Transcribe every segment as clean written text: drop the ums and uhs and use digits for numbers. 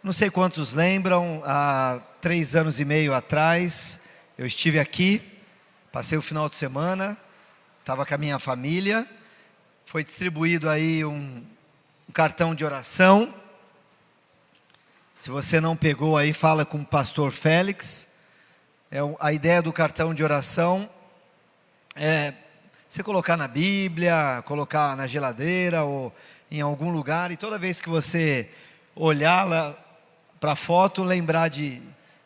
Não sei quantos lembram, há 3 anos e meio atrás, eu estive aqui, passei o final de semana, estava com a minha família, foi distribuído aí um cartão de oração. Se você não pegou aí, fala com o pastor Félix. A ideia do cartão de oração é você colocar na Bíblia, colocar na geladeira ou em algum lugar, e toda vez que você olhar lá para a foto, lembrar de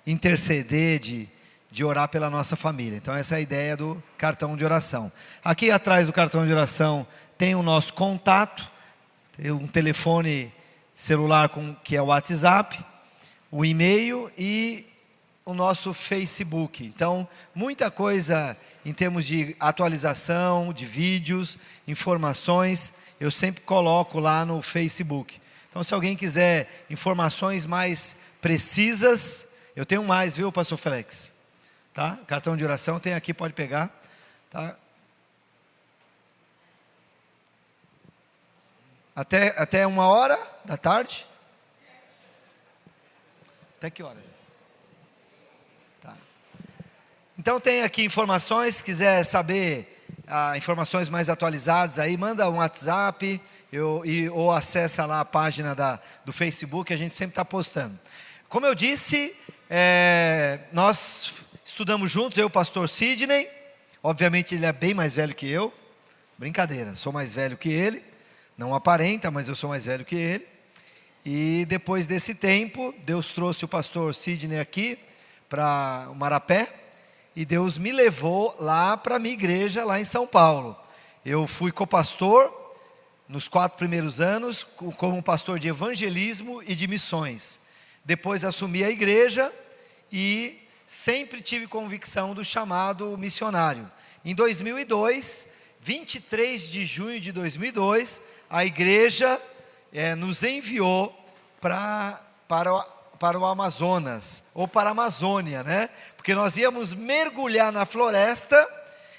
interceder, de orar pela nossa família. Então essa é a ideia do cartão de oração. Aqui atrás do cartão de oração tem o nosso contato, tem um telefone celular que é o WhatsApp, o e-mail e o nosso Facebook. Então, muita coisa em termos de atualização, de vídeos, informações, eu sempre coloco lá no Facebook. Então, se alguém quiser informações mais precisas, eu tenho mais, viu, pastor Félix? Tá? Cartão de oração tem aqui, pode pegar. Tá? Até 13h? Até que horas? Tá. Então tem aqui informações, se quiser saber informações mais atualizadas aí, manda um WhatsApp ou acessa lá a página do Facebook, a gente sempre está postando. Como eu disse, nós estudamos juntos, eu e o pastor Sidney, obviamente ele é bem mais velho que eu, brincadeira, sou mais velho que ele, não aparenta, mas eu sou mais velho que ele. E depois desse tempo, Deus trouxe o pastor Sidney aqui para o Marapé, e Deus me levou lá para a minha igreja, lá em São Paulo. Eu fui copastor nos 4 primeiros anos, como pastor de evangelismo e de missões. Depois assumi a igreja e sempre tive convicção do chamado missionário. Em 2002, 23 de junho de 2002, a igreja nos enviou para o Amazonas, ou para a Amazônia, né? Porque nós íamos mergulhar na floresta,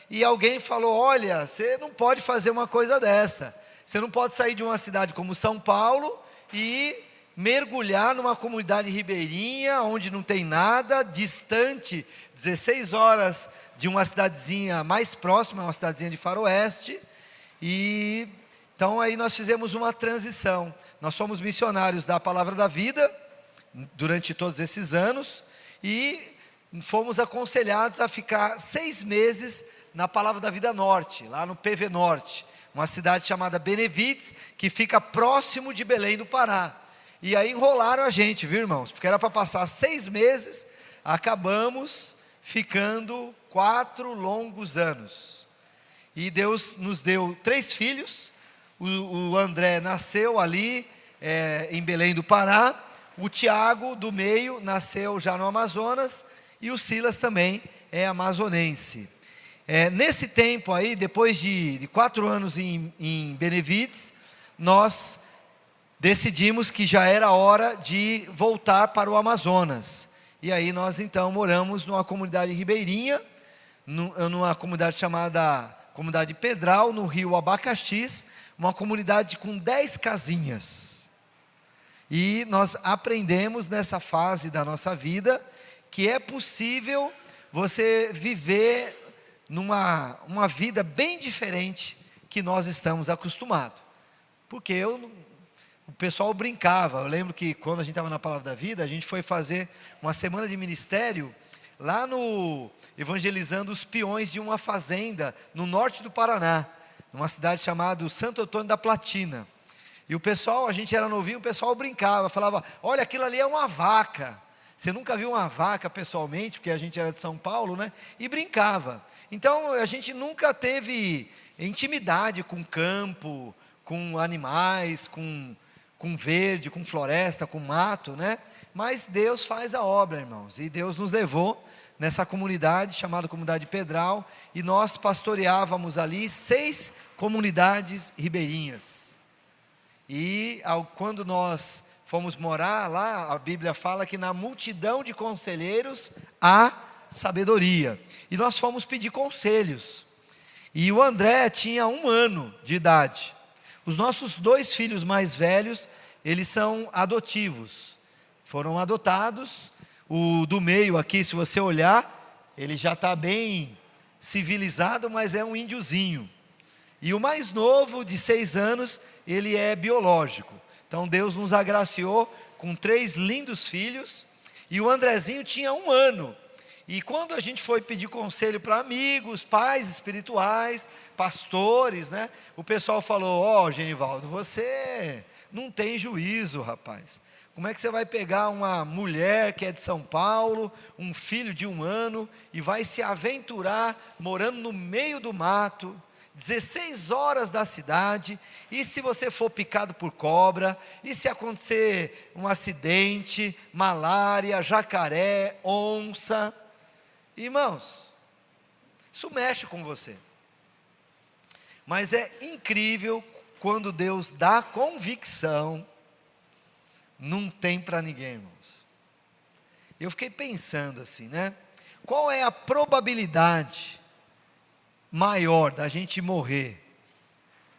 e alguém falou, olha, você não pode fazer uma coisa dessa, você não pode sair de uma cidade como São Paulo, e mergulhar numa comunidade ribeirinha, onde não tem nada, distante, 16 horas de uma cidadezinha mais próxima, uma cidadezinha de faroeste, e então aí nós fizemos uma transição. Nós somos missionários da Palavra da Vida, durante todos esses anos, e fomos aconselhados a ficar 6 meses na Palavra da Vida Norte, lá no PV Norte, uma cidade chamada Benevides, que fica próximo de Belém do Pará. E aí enrolaram a gente, viu, irmãos? Porque era para passar 6 meses, acabamos ficando 4 longos anos. E Deus nos deu 3 filhos. O André nasceu ali em Belém do Pará, o Tiago do meio nasceu já no Amazonas, e o Silas também é amazonense. Nesse tempo aí, depois de 4 anos em Benevides, nós decidimos que já era hora de voltar para o Amazonas, e aí nós então moramos numa comunidade ribeirinha, numa comunidade chamada Comunidade Pedral, no rio Abacaxis, uma comunidade com 10 casinhas, e nós aprendemos nessa fase da nossa vida, que é possível você viver uma vida bem diferente que nós estamos acostumados, porque o pessoal brincava, eu lembro que quando a gente estava na Palavra da Vida, a gente foi fazer uma semana de ministério, lá evangelizando os peões de uma fazenda, no norte do Paraná, numa cidade chamada Santo Antônio da Platina, e o pessoal, a gente era novinho, o pessoal brincava, falava, olha, aquilo ali é uma vaca, você nunca viu uma vaca pessoalmente, porque a gente era de São Paulo, né, e brincava. Então a gente nunca teve intimidade com campo, com animais, com verde, com floresta, com mato, né, mas Deus faz a obra, irmãos, e Deus nos levou nessa comunidade, chamada Comunidade Pedral, e nós pastoreávamos ali 6 comunidades ribeirinhas, e quando nós fomos morar lá, a Bíblia fala que na multidão de conselheiros há sabedoria, e nós fomos pedir conselhos, e o André tinha 1 ano de idade, os nossos 2 filhos mais velhos, eles são adotivos, foram adotados. O do meio aqui, se você olhar, ele já está bem civilizado, mas é um índiozinho. E o mais novo, de 6 anos, ele é biológico. Então Deus nos agraciou com 3 lindos filhos, e o Andrezinho tinha 1 ano. E quando a gente foi pedir conselho para amigos, pais espirituais, pastores, né? O pessoal falou: ó, Genivaldo, você não tem juízo, rapaz. Como é que você vai pegar uma mulher que é de São Paulo, um filho de 1 ano, e vai se aventurar morando no meio do mato, 16 horas da cidade, e se você for picado por cobra, e se acontecer um acidente, malária, jacaré, onça? Irmãos, isso mexe com você. Mas é incrível quando Deus dá convicção, não tem para ninguém, irmãos. Eu fiquei pensando assim, né? Qual é a probabilidade maior da gente morrer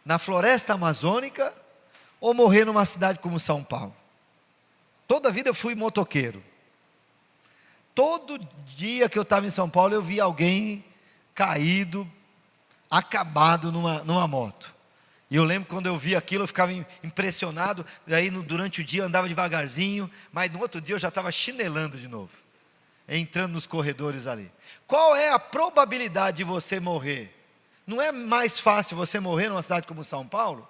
na floresta amazônica ou morrer numa cidade como São Paulo? Toda a vida eu fui motoqueiro. Todo dia que eu estava em São Paulo eu via alguém caído, acabado numa moto. E eu lembro quando eu via aquilo, eu ficava impressionado. Aí durante o dia eu andava devagarzinho, mas no outro dia eu já estava chinelando de novo, entrando nos corredores ali. Qual é a probabilidade de você morrer? Não é mais fácil você morrer numa cidade como São Paulo?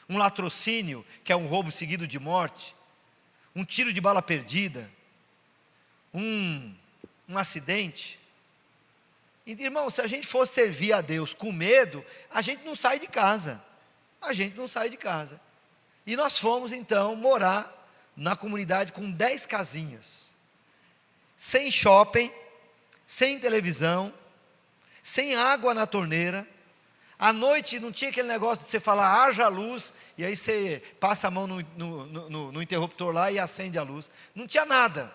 Um latrocínio, que é um roubo seguido de morte, um tiro de bala perdida, um acidente. E, irmão, se a gente for servir a Deus com medo, a gente não sai de casa. A gente não sai de casa. E nós fomos então morar na comunidade com 10 casinhas, sem shopping, sem televisão, sem água na torneira. À noite não tinha aquele negócio de você falar haja luz, e aí você passa a mão no interruptor lá e acende a luz. Não tinha nada.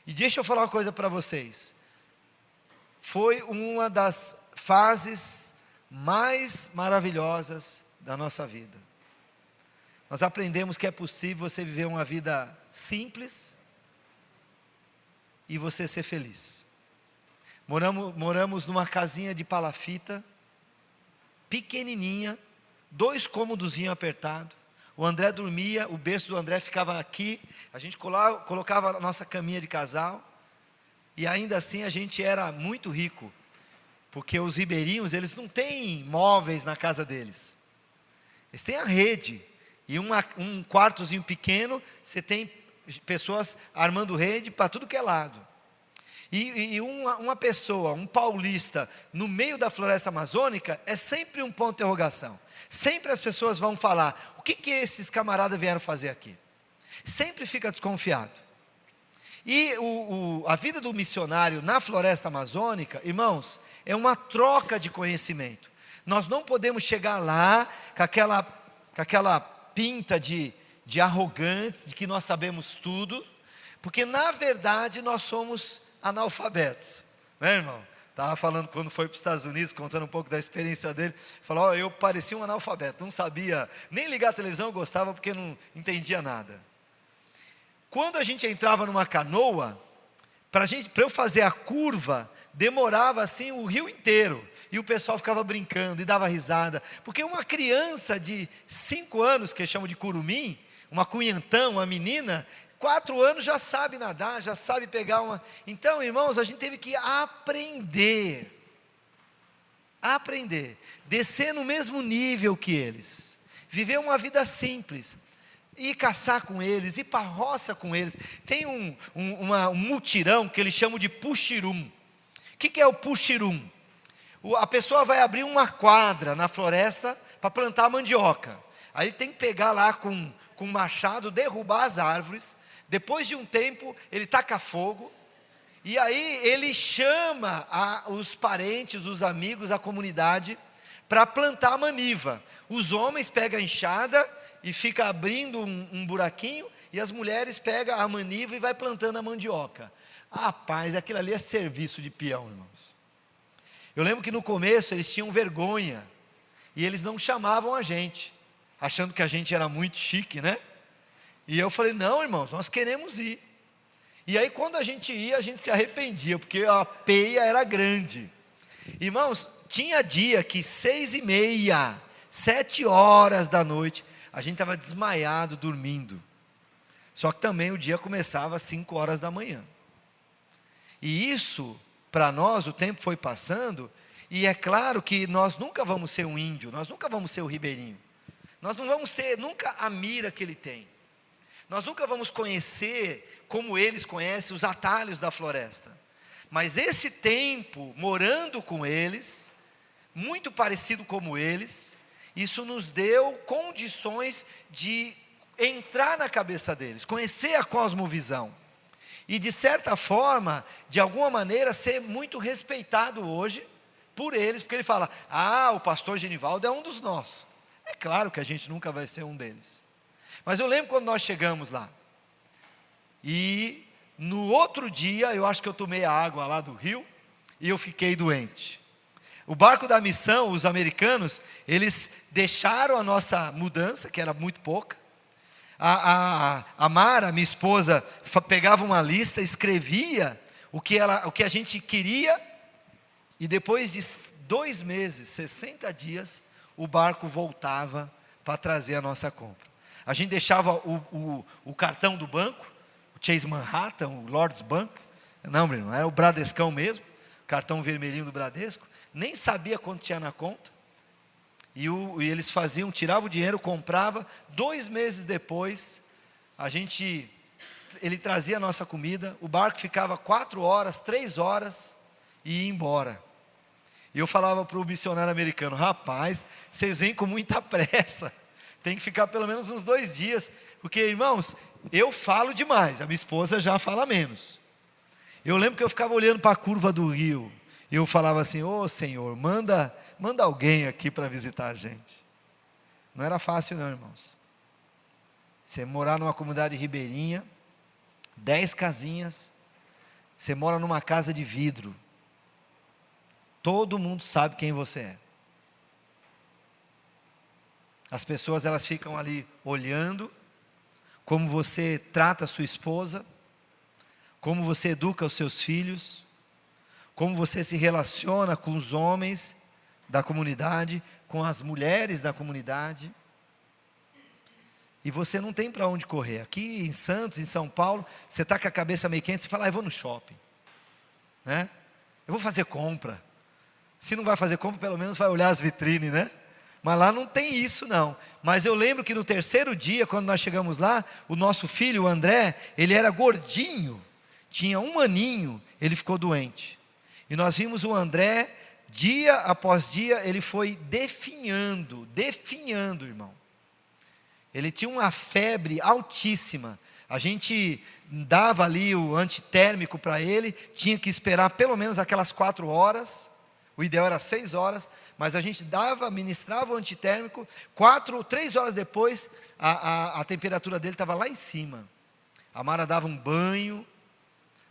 E deixa eu falar uma coisa para vocês. Foi uma das fases mais maravilhosas da nossa vida. Nós aprendemos que é possível você viver uma vida simples e você ser feliz. Moramos numa casinha de palafita, pequenininha, 2 cômodozinhos apertados. O André dormia, o berço do André ficava aqui, a gente colocava a nossa caminha de casal, e ainda assim a gente era muito rico, porque os ribeirinhos, eles não têm móveis na casa deles, eles têm a rede, e um quartozinho pequeno, você tem pessoas armando rede para tudo que é lado. E uma pessoa, um paulista, no meio da floresta amazônica, é sempre um ponto de interrogação. Sempre as pessoas vão falar: o que esses camaradas vieram fazer aqui? Sempre fica desconfiado. E a vida do missionário na floresta amazônica, irmãos, é uma troca de conhecimento. Nós não podemos chegar lá com aquela pinta de arrogantes, de que nós sabemos tudo, porque na verdade nós somos analfabetos, né, irmão? Estava falando quando foi para os Estados Unidos, contando um pouco da experiência dele. Falou: eu parecia um analfabeto, não sabia nem ligar a televisão, eu gostava porque não entendia nada. Quando a gente entrava numa canoa, para eu fazer a curva, demorava assim o rio inteiro, e o pessoal ficava brincando e dava risada, porque uma criança de 5 anos, que chamam de curumim, uma cunhantã, uma menina, 4 anos já sabe nadar, já sabe pegar uma... Então, irmãos, a gente teve que aprender, descer no mesmo nível que eles, viver uma vida simples, ir caçar com eles, ir para a roça com eles. Tem um mutirão que eles chamam de puxirum. O que é o puxirum? A pessoa vai abrir uma quadra na floresta para plantar mandioca. Aí tem que pegar lá com um machado, derrubar as árvores. Depois de um tempo, ele taca fogo, e aí ele chama os parentes, os amigos, a comunidade, para plantar a maniva. Os homens pegam a enxada e ficam abrindo um buraquinho, e as mulheres pegam a maniva e vai plantando a mandioca. Rapaz, aquilo ali é serviço de peão, irmãos. Eu lembro que no começo eles tinham vergonha, e eles não chamavam a gente, achando que a gente era muito chique, né? E eu falei, não, irmãos, nós queremos ir. E aí quando a gente ia, a gente se arrependia, porque a peia era grande. Irmãos, tinha dia que 6:30, 7 horas da noite, a gente estava desmaiado, dormindo. Só que também o dia começava às 5 horas da manhã. E isso, para nós, o tempo foi passando, e é claro que nós nunca vamos ser um índio, nós nunca vamos ser o ribeirinho. Nós não vamos ter nunca a mira que ele tem. Nós nunca vamos conhecer, como eles conhecem, os atalhos da floresta. Mas esse tempo, morando com eles, muito parecido como eles, isso nos deu condições de entrar na cabeça deles, conhecer a cosmovisão. E de certa forma, de alguma maneira, ser muito respeitado hoje por eles, porque ele fala, o pastor Genivaldo é um dos nossos. É claro que a gente nunca vai ser um deles. Mas eu lembro quando nós chegamos lá, e no outro dia, eu acho que eu tomei a água lá do rio, e eu fiquei doente. O barco da missão, os americanos, eles deixaram a nossa mudança, que era muito pouca. A Mara, minha esposa, pegava uma lista, escrevia o que a gente queria, e depois de 2 meses, 60 dias, o barco voltava para trazer a nossa compra. A gente deixava o cartão do banco, o Chase Manhattan, o Lloyds Bank, não era o Bradescão mesmo, cartão vermelhinho do Bradesco, nem sabia quanto tinha na conta, e eles tiravam o dinheiro, comprava, 2 meses depois, ele trazia a nossa comida, o barco ficava 4 horas, 3 horas, e ia embora. E eu falava para o missionário americano, rapaz, vocês vêm com muita pressa, tem que ficar pelo menos uns 2 dias, porque irmãos, eu falo demais, a minha esposa já fala menos. Eu lembro que eu ficava olhando para a curva do rio, e eu falava assim, Senhor, manda alguém aqui para visitar a gente. Não era fácil não, irmãos. Você morar numa comunidade ribeirinha, 10 casinhas, você mora numa casa de vidro, todo mundo sabe quem você é. As pessoas, elas ficam ali olhando, como você trata a sua esposa, como você educa os seus filhos, como você se relaciona com os homens da comunidade, com as mulheres da comunidade, e você não tem para onde correr. Aqui em Santos, em São Paulo, você está com a cabeça meio quente, você fala, eu vou no shopping, né? Eu vou fazer compra. Se não vai fazer compra, pelo menos vai olhar as vitrines, né? Mas lá não tem isso não. Mas eu lembro que no 3º dia, quando nós chegamos lá, o nosso filho, o André, ele era gordinho, tinha 1 aninho, ele ficou doente. E nós vimos o André, dia após dia, ele foi definhando, irmão. Ele tinha uma febre altíssima. A gente dava ali o antitérmico para ele, tinha que esperar pelo menos aquelas 4 horas, o ideal era 6 horas, mas a gente ministrava o antitérmico, 3 horas depois, a temperatura dele estava lá em cima. A Mara dava um banho,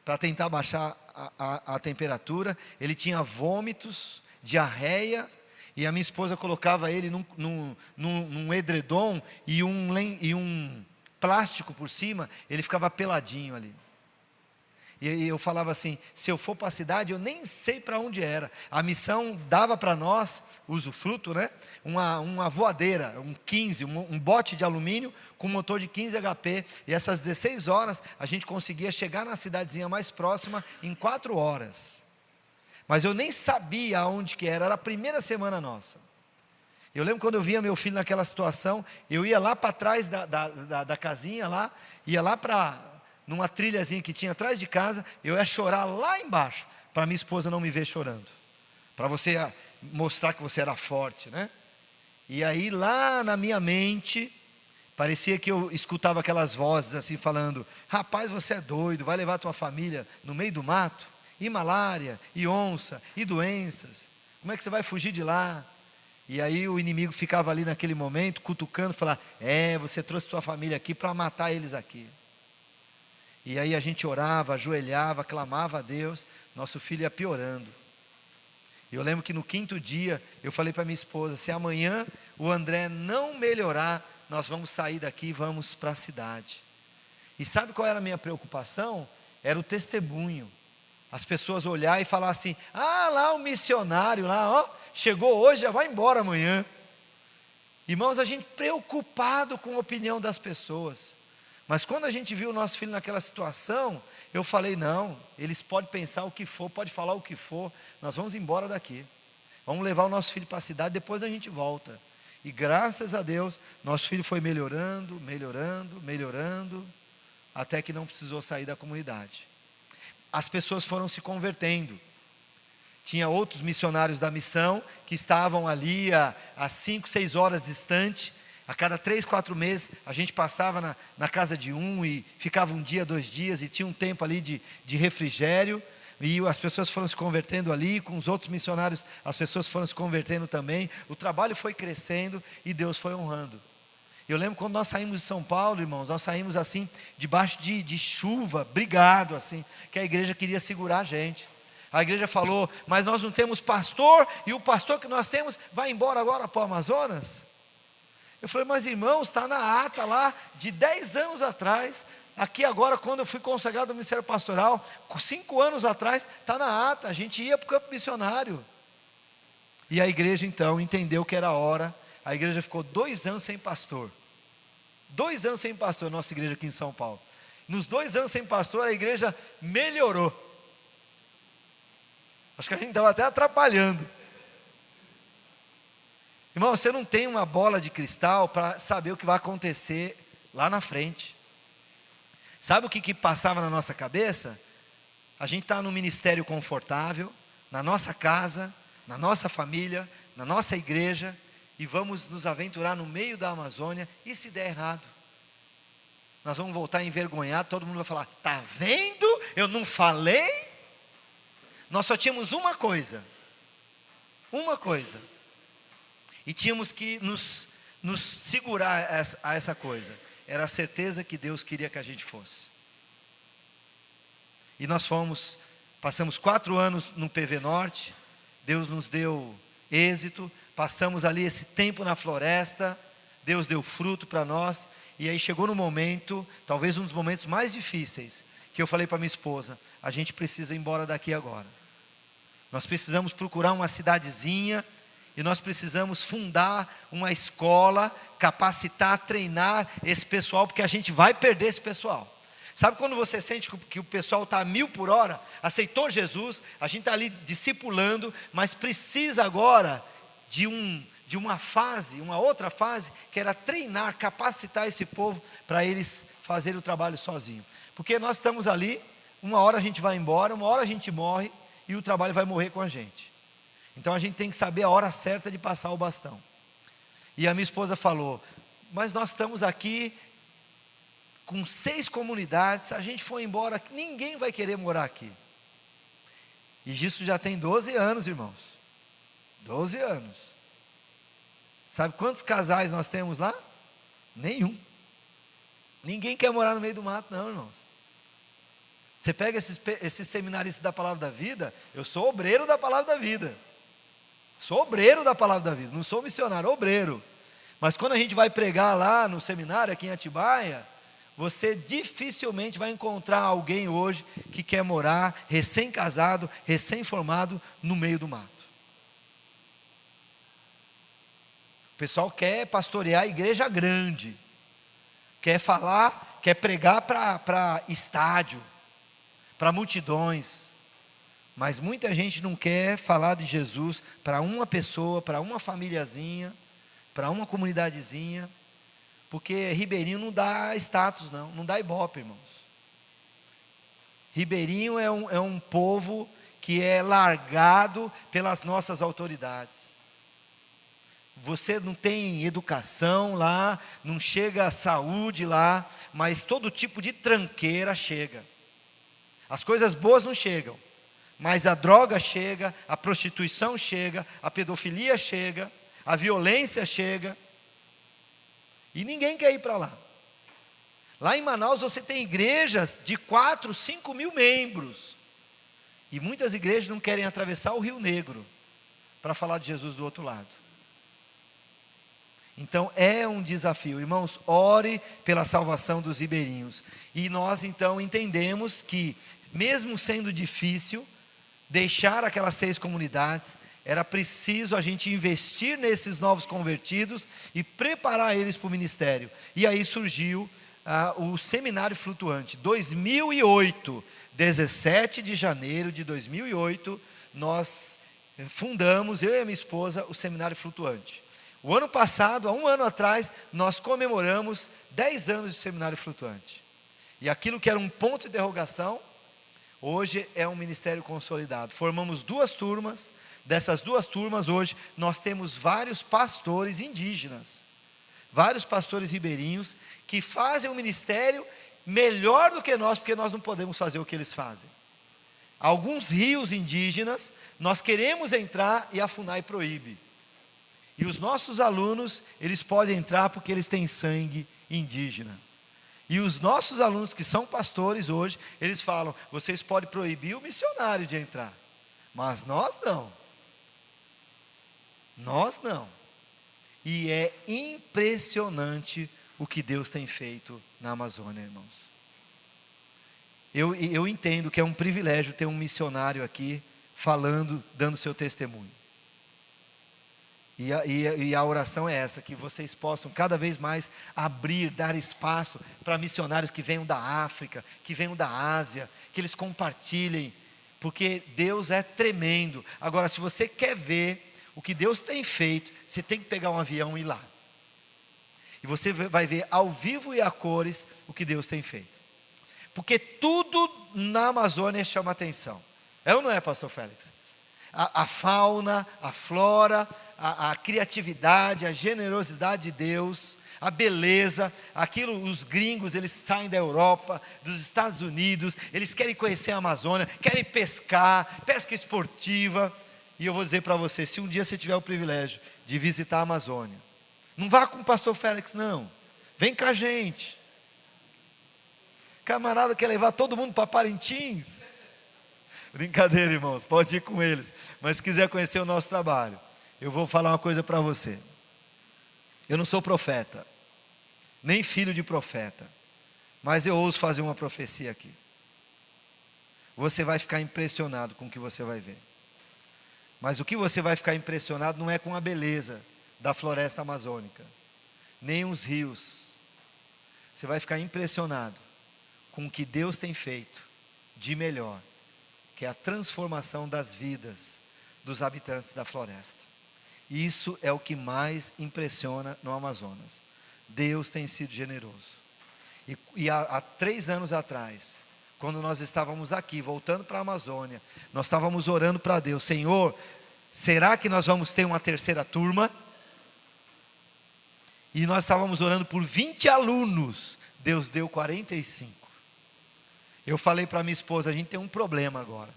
para tentar baixar a temperatura, ele tinha vômitos, diarreia, e a minha esposa colocava ele num edredom e um plástico por cima, ele ficava peladinho ali. E eu falava assim, se eu for para a cidade, eu nem sei para onde era. A missão dava para nós, usufruto, né? Uma voadeira, um bote de alumínio com motor de 15 HP. E essas 16 horas, a gente conseguia chegar na cidadezinha mais próxima em 4 horas. Mas eu nem sabia aonde que era a primeira semana nossa. Eu lembro quando eu via meu filho naquela situação, eu ia lá para trás da casinha lá, ia lá numa trilhazinha que tinha atrás de casa, eu ia chorar lá embaixo, para minha esposa não me ver chorando, para você mostrar que você era forte, né? E aí lá na minha mente, parecia que eu escutava aquelas vozes assim falando, rapaz, você é doido, vai levar tua família no meio do mato, e malária, e onça, e doenças, como é que você vai fugir de lá? E aí o inimigo ficava ali naquele momento, cutucando, falando, você trouxe tua família aqui para matar eles aqui. E aí a gente orava, ajoelhava, clamava a Deus, nosso filho ia piorando. E eu lembro que no 5º dia, eu falei para minha esposa, se amanhã o André não melhorar, nós vamos sair daqui e vamos para a cidade. E sabe qual era a minha preocupação? Era o testemunho. As pessoas olhar e falar assim: ah, lá o missionário lá, ó, chegou hoje, já vai embora amanhã. Irmãos, a gente preocupado com a opinião das pessoas. Mas quando a gente viu o nosso filho naquela situação, eu falei: não, eles podem pensar o que for, pode falar o que for, nós vamos embora daqui. Vamos levar o nosso filho para a cidade, depois a gente volta. E graças a Deus, nosso filho foi melhorando, até que não precisou sair da comunidade. As pessoas foram se convertendo. Tinha outros missionários da missão que estavam ali a 5, 6 horas distante. A cada 3, 4 meses a gente passava na casa de um e ficava um dia, 2 dias, e tinha um tempo ali de refrigério. E as pessoas foram se convertendo ali, com os outros missionários as pessoas foram se convertendo também. O trabalho foi crescendo e Deus foi honrando. Eu lembro quando nós saímos de São Paulo, irmãos, nós saímos assim, debaixo de chuva, brigado assim, que a igreja queria segurar a gente. A igreja falou: mas nós não temos pastor, e o pastor que nós temos vai embora agora para o Amazonas. Eu falei: mas irmãos, está na ata lá, de 10 anos atrás, aqui agora quando eu fui consagrado no ministério pastoral, 5 anos atrás, está na ata, a gente ia para o campo missionário. E a igreja então entendeu que era hora. A igreja ficou 2 anos sem pastor. 2 anos sem pastor, nossa igreja aqui em São Paulo. Nos 2 anos sem pastor, a igreja melhorou. Acho que a gente estava até atrapalhando. Irmão, você não tem uma bola de cristal para saber o que vai acontecer lá na frente. Sabe o que passava na nossa cabeça? A gente está num ministério confortável, na nossa casa, na nossa família, na nossa igreja, e vamos nos aventurar no meio da Amazônia. E se der errado? Nós vamos voltar envergonhados, todo mundo vai falar: está vendo? Eu não falei? Nós só tínhamos uma coisa, e tínhamos que nos segurar a essa coisa, era a certeza que Deus queria que a gente fosse. E nós passamos 4 anos no PV Norte, Deus nos deu êxito, passamos ali esse tempo na floresta, Deus deu fruto para nós, e aí chegou no momento, talvez um dos momentos mais difíceis, que eu falei para minha esposa: a gente precisa ir embora daqui agora. Nós precisamos procurar uma cidadezinha, e nós precisamos fundar uma escola, capacitar, treinar esse pessoal, porque a gente vai perder esse pessoal. Sabe quando você sente que o pessoal está a 1000 por hora, aceitou Jesus, a gente está ali discipulando, mas precisa agora de uma fase, uma outra fase, que era treinar, capacitar esse povo, para eles fazerem o trabalho sozinho. Porque nós estamos ali, uma hora a gente vai embora, uma hora a gente morre, e o trabalho vai morrer com a gente. Então a gente tem que saber a hora certa de passar o bastão. E a minha esposa falou: mas nós estamos aqui com 6 comunidades, se a gente for embora, ninguém vai querer morar aqui. E isso já tem 12 anos, irmãos. 12 anos. Sabe quantos casais nós temos lá? Nenhum. Ninguém quer morar no meio do mato, não, irmãos. Você pega esses seminaristas da Palavra da Vida, eu sou obreiro da Palavra da Vida. Sou obreiro da Palavra da Vida, não sou missionário, obreiro. Mas quando a gente vai pregar lá no seminário, aqui em Atibaia, você dificilmente vai encontrar alguém hoje que quer morar recém-casado, recém-formado, no meio do mato. O pessoal quer pastorear a igreja grande, quer falar, quer pregar para estádio, para multidões, mas muita gente não quer falar de Jesus para uma pessoa, para uma famíliazinha, para uma comunidadezinha, porque Ribeirinho não dá status, não dá ibope, irmãos. Ribeirinho é um povo que é largado pelas nossas autoridades. Você não tem educação lá, não chega a saúde lá, mas todo tipo de tranqueira chega. As coisas boas não chegam, mas a droga chega, a prostituição chega, a pedofilia chega, a violência chega, e ninguém quer ir para lá. Lá em Manaus você tem igrejas de 4, 5 mil membros, e muitas igrejas não querem atravessar o Rio Negro para falar de Jesus do outro lado. Então é um desafio. Irmãos, ore pela salvação dos ribeirinhos. E nós então entendemos que, mesmo sendo difícil, deixar aquelas 6 comunidades, era preciso a gente investir nesses novos convertidos e preparar eles para o ministério. E aí surgiu o Seminário Flutuante. 2008, 17 de janeiro de 2008, nós fundamos, eu e a minha esposa, o Seminário Flutuante. O ano passado, há um ano atrás, nós comemoramos 10 anos de Seminário Flutuante. E aquilo que era um ponto de interrogação, hoje é um ministério consolidado. Formamos 2 turmas. Dessas 2 turmas, hoje, nós temos vários pastores indígenas, vários pastores ribeirinhos, que fazem um ministério melhor do que nós, porque nós não podemos fazer o que eles fazem. Alguns rios indígenas, nós queremos entrar e a FUNAI proíbe. E os nossos alunos, eles podem entrar porque eles têm sangue indígena. E os nossos alunos que são pastores hoje, eles falam, vocês podem proibir o missionário de entrar, mas nós não. Nós não. E é impressionante o que Deus tem feito na Amazônia, irmãos. Eu entendo que é um privilégio ter um missionário aqui falando, dando seu testemunho. E a oração é essa, que vocês possam cada vez mais abrir, dar espaço para missionários que venham da África, que venham da Ásia, que eles compartilhem, porque Deus é tremendo. Agora, se você quer ver o que Deus tem feito, você tem que pegar um avião e ir lá. E você vai ver ao vivo e a cores o que Deus tem feito. Porque tudo na Amazônia chama atenção. É ou não é, pastor Félix? A fauna, a flora, a criatividade, a generosidade de Deus, a beleza, aquilo, os gringos, eles saem da Europa, dos Estados Unidos, eles querem conhecer a Amazônia, querem pescar, pesca esportiva. E eu vou dizer para você, se um dia você tiver o privilégio de visitar a Amazônia, não vá com o pastor Félix não, vem com a gente. Camarada quer levar todo mundo para Parintins. Brincadeira, irmãos, pode ir com eles. Mas se quiser conhecer o nosso trabalho, eu vou falar uma coisa para você. Eu não sou profeta, nem filho de profeta, mas eu ouso fazer uma profecia aqui. Você vai ficar impressionado com o que você vai ver. Mas o que você vai ficar impressionado não é com a beleza da floresta amazônica, nem os rios. Você vai ficar impressionado com o que Deus tem feito de melhor, que é a transformação das vidas dos habitantes da floresta. Isso é o que mais impressiona no Amazonas. Deus tem sido generoso. E há 3 anos atrás, quando nós estávamos aqui, voltando para a Amazônia, nós estávamos orando para Deus, Senhor, será que nós vamos ter uma 3ª turma? E nós estávamos orando por 20 alunos, Deus deu 45. Eu falei para minha esposa, a gente tem um problema agora,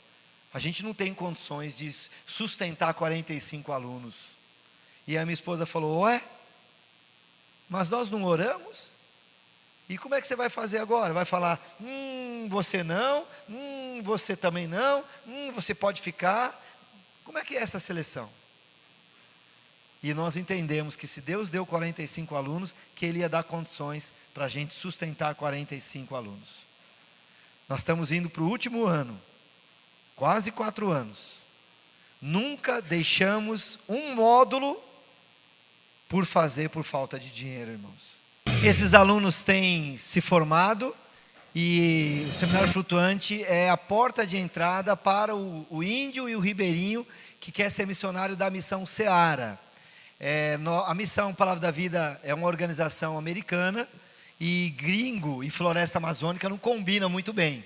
a gente não tem condições de sustentar 45 alunos. E a minha esposa falou, ué, mas nós não oramos? E como é que você vai fazer agora? Vai falar, você não, você também não, você pode ficar. Como é que é essa seleção? E nós entendemos que se Deus deu 45 alunos, que Ele ia dar condições para a gente sustentar 45 alunos. Nós estamos indo para o último ano, quase 4 anos. Nunca deixamos um módulo por fazer por falta de dinheiro, irmãos. Esses alunos têm se formado e o Seminário Flutuante é a porta de entrada para o índio e o ribeirinho que quer ser missionário da Missão Seara. A Missão Palavra da Vida é uma organização americana e gringo e floresta amazônica não combinam muito bem.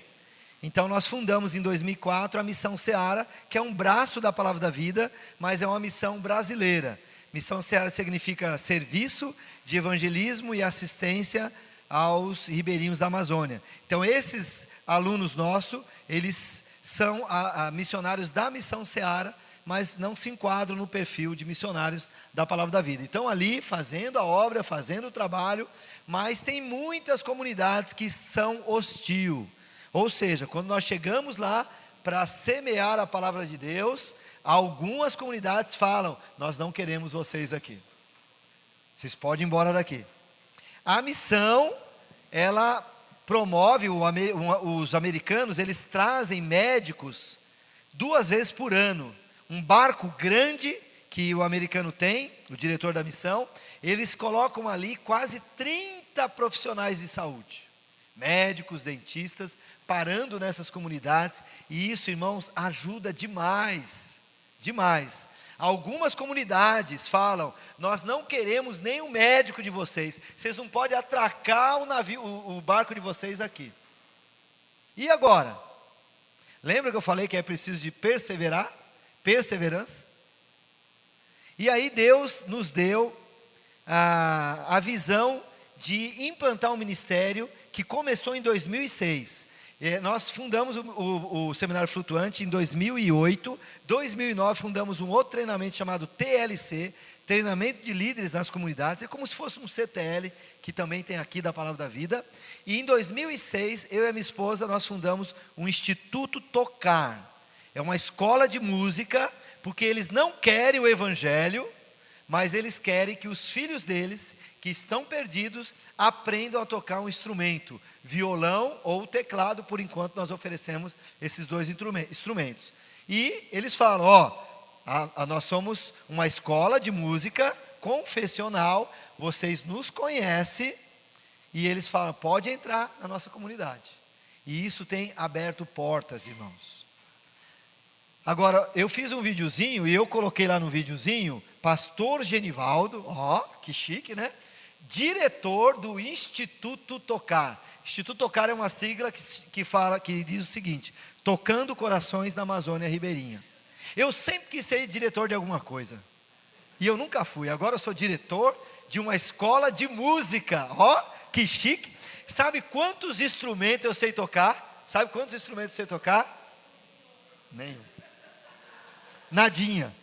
Então nós fundamos em 2004 a Missão Seara, que é um braço da Palavra da Vida, mas é uma missão brasileira. Missão Seara significa serviço de evangelismo e assistência aos ribeirinhos da Amazônia. Então esses alunos nossos, eles são missionários da Missão Seara, mas não se enquadram no perfil de missionários da Palavra da Vida. Então ali fazendo a obra, fazendo o trabalho, mas tem muitas comunidades que são hostil. Ou seja, quando nós chegamos lá para semear a palavra de Deus, algumas comunidades falam, nós não queremos vocês aqui. Vocês podem ir embora daqui. A missão, ela promove, os americanos, eles trazem médicos 2 vezes por ano. Um barco grande que o americano tem, o diretor da missão, eles colocam ali quase 30 profissionais de saúde, médicos, dentistas, parando nessas comunidades, e isso, irmãos, ajuda demais, demais. Algumas comunidades falam: nós não queremos nenhum médico de vocês, vocês não podem atracar o barco de vocês aqui. E agora? Lembra que eu falei que é preciso de perseverar? Perseverança? E aí Deus nos deu a visão de implantar um ministério que começou em 2006. Nós fundamos o Seminário Flutuante em 2008, 2009 fundamos um outro treinamento chamado TLC, Treinamento de Líderes nas Comunidades, é como se fosse um CTL, que também tem aqui da Palavra da Vida, e em 2006, eu e a minha esposa, nós fundamos um Instituto Tocar, é uma escola de música, porque eles não querem o Evangelho, mas eles querem que os filhos deles, que estão perdidos, aprendam a tocar um instrumento, violão ou teclado. Por enquanto nós oferecemos esses 2 instrumentos. E eles falam: nós somos uma escola de música confessional, vocês nos conhecem, e eles falam: pode entrar na nossa comunidade. E isso tem aberto portas, irmãos. Agora, eu fiz um videozinho, e eu coloquei lá no videozinho, Pastor Genivaldo, que chique, né? Diretor do Instituto Tocar. Instituto Tocar é uma sigla que diz o seguinte: tocando corações na Amazônia Ribeirinha. Eu sempre quis ser diretor de alguma coisa, e eu nunca fui. Agora eu sou diretor de uma escola de música. Que chique. Sabe quantos instrumentos eu sei tocar? Sabe quantos instrumentos eu sei tocar? Nenhum. Nadinha.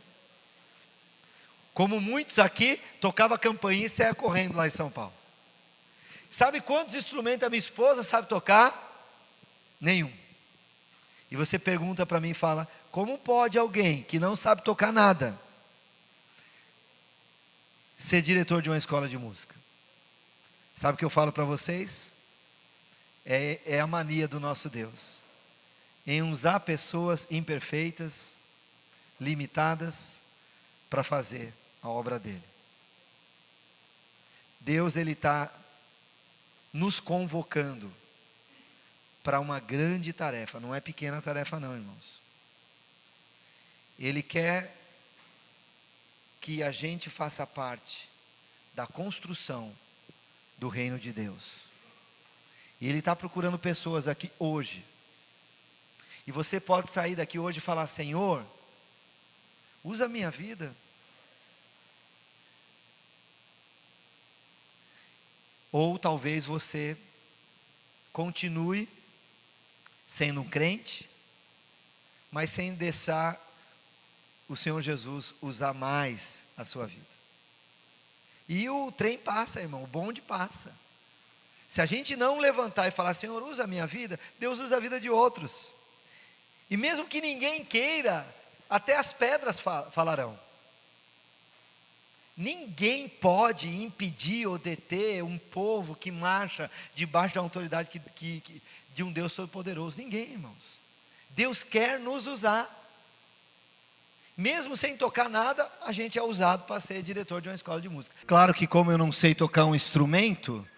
Como muitos aqui, tocava campainha e saia correndo lá em São Paulo. Sabe quantos instrumentos a minha esposa sabe tocar? Nenhum. E você pergunta para mim e fala: como pode alguém que não sabe tocar nada ser diretor de uma escola de música? Sabe o que eu falo para vocês? É a mania do nosso Deus, em usar pessoas imperfeitas, limitadas, para fazer a obra dele. Deus, ele está nos convocando para uma grande tarefa. Não é pequena tarefa não, irmãos. Ele quer que a gente faça parte da construção do reino de Deus. E ele está procurando pessoas aqui hoje. E você pode sair daqui hoje e falar: Senhor, usa a minha vida. Ou talvez você continue sendo um crente, mas sem deixar o Senhor Jesus usar mais a sua vida. E o trem passa, irmão, o bonde passa. Se a gente não levantar e falar: Senhor, usa a minha vida, Deus usa a vida de outros. E mesmo que ninguém queira, até as pedras falarão. Ninguém pode impedir ou deter um povo que marcha debaixo da autoridade de um Deus Todo-Poderoso. Ninguém, irmãos. Deus quer nos usar. Mesmo sem tocar nada, a gente é usado para ser diretor de uma escola de música. Claro que, como eu não sei tocar um instrumento,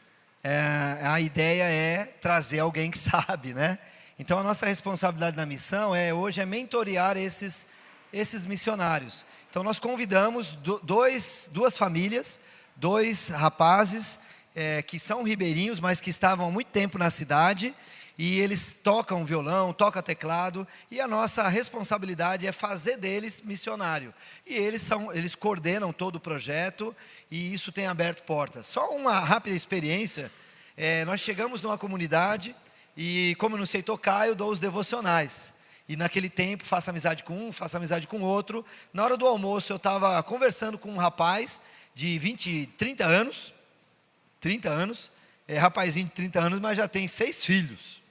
a ideia é trazer alguém que sabe, né? Então a nossa responsabilidade na missão hoje é mentorear esses missionários. Então nós convidamos duas famílias, 2 rapazes que são ribeirinhos, mas que estavam há muito tempo na cidade, e eles tocam violão, tocam teclado, e a nossa responsabilidade é fazer deles missionário. E eles coordenam todo o projeto, e isso tem aberto portas. Só uma rápida experiência: nós chegamos numa comunidade, e como eu não sei tocar, eu dou os devocionais. E naquele tempo, faço amizade com um, faço amizade com outro. Na hora do almoço, eu estava conversando com um rapaz de 30 anos, rapazinho de 30 anos, mas já tem 6 filhos.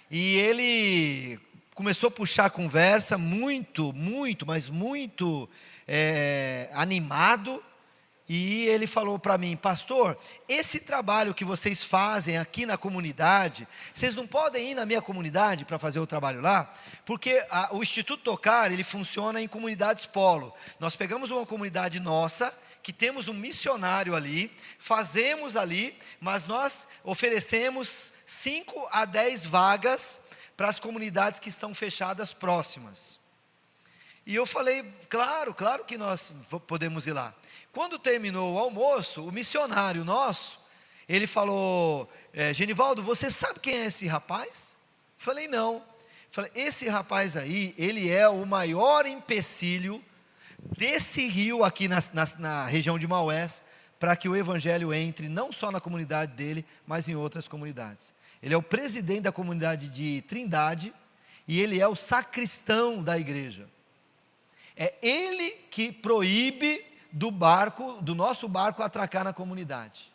E ele começou a puxar a conversa muito animado, E ele falou para mim: pastor, esse trabalho que vocês fazem aqui na comunidade, vocês não podem ir na minha comunidade para fazer o trabalho lá? Porque o Instituto Tocar, ele funciona em comunidades polo. Nós pegamos uma comunidade nossa, que temos um missionário ali, fazemos ali, mas nós oferecemos 5 a 10 vagas para as comunidades que estão fechadas próximas. E eu falei: claro que nós podemos ir lá. Quando terminou o almoço, o missionário nosso, ele falou: Genivaldo, você sabe quem é esse rapaz? Falei: não. Falei: esse rapaz aí, ele é o maior empecilho desse rio aqui na região de Maués, para que o evangelho entre não só na comunidade dele, mas em outras comunidades. Ele é o presidente da comunidade de Trindade, e ele é o sacristão da igreja. É ele que proíbe do nosso barco atracar na comunidade.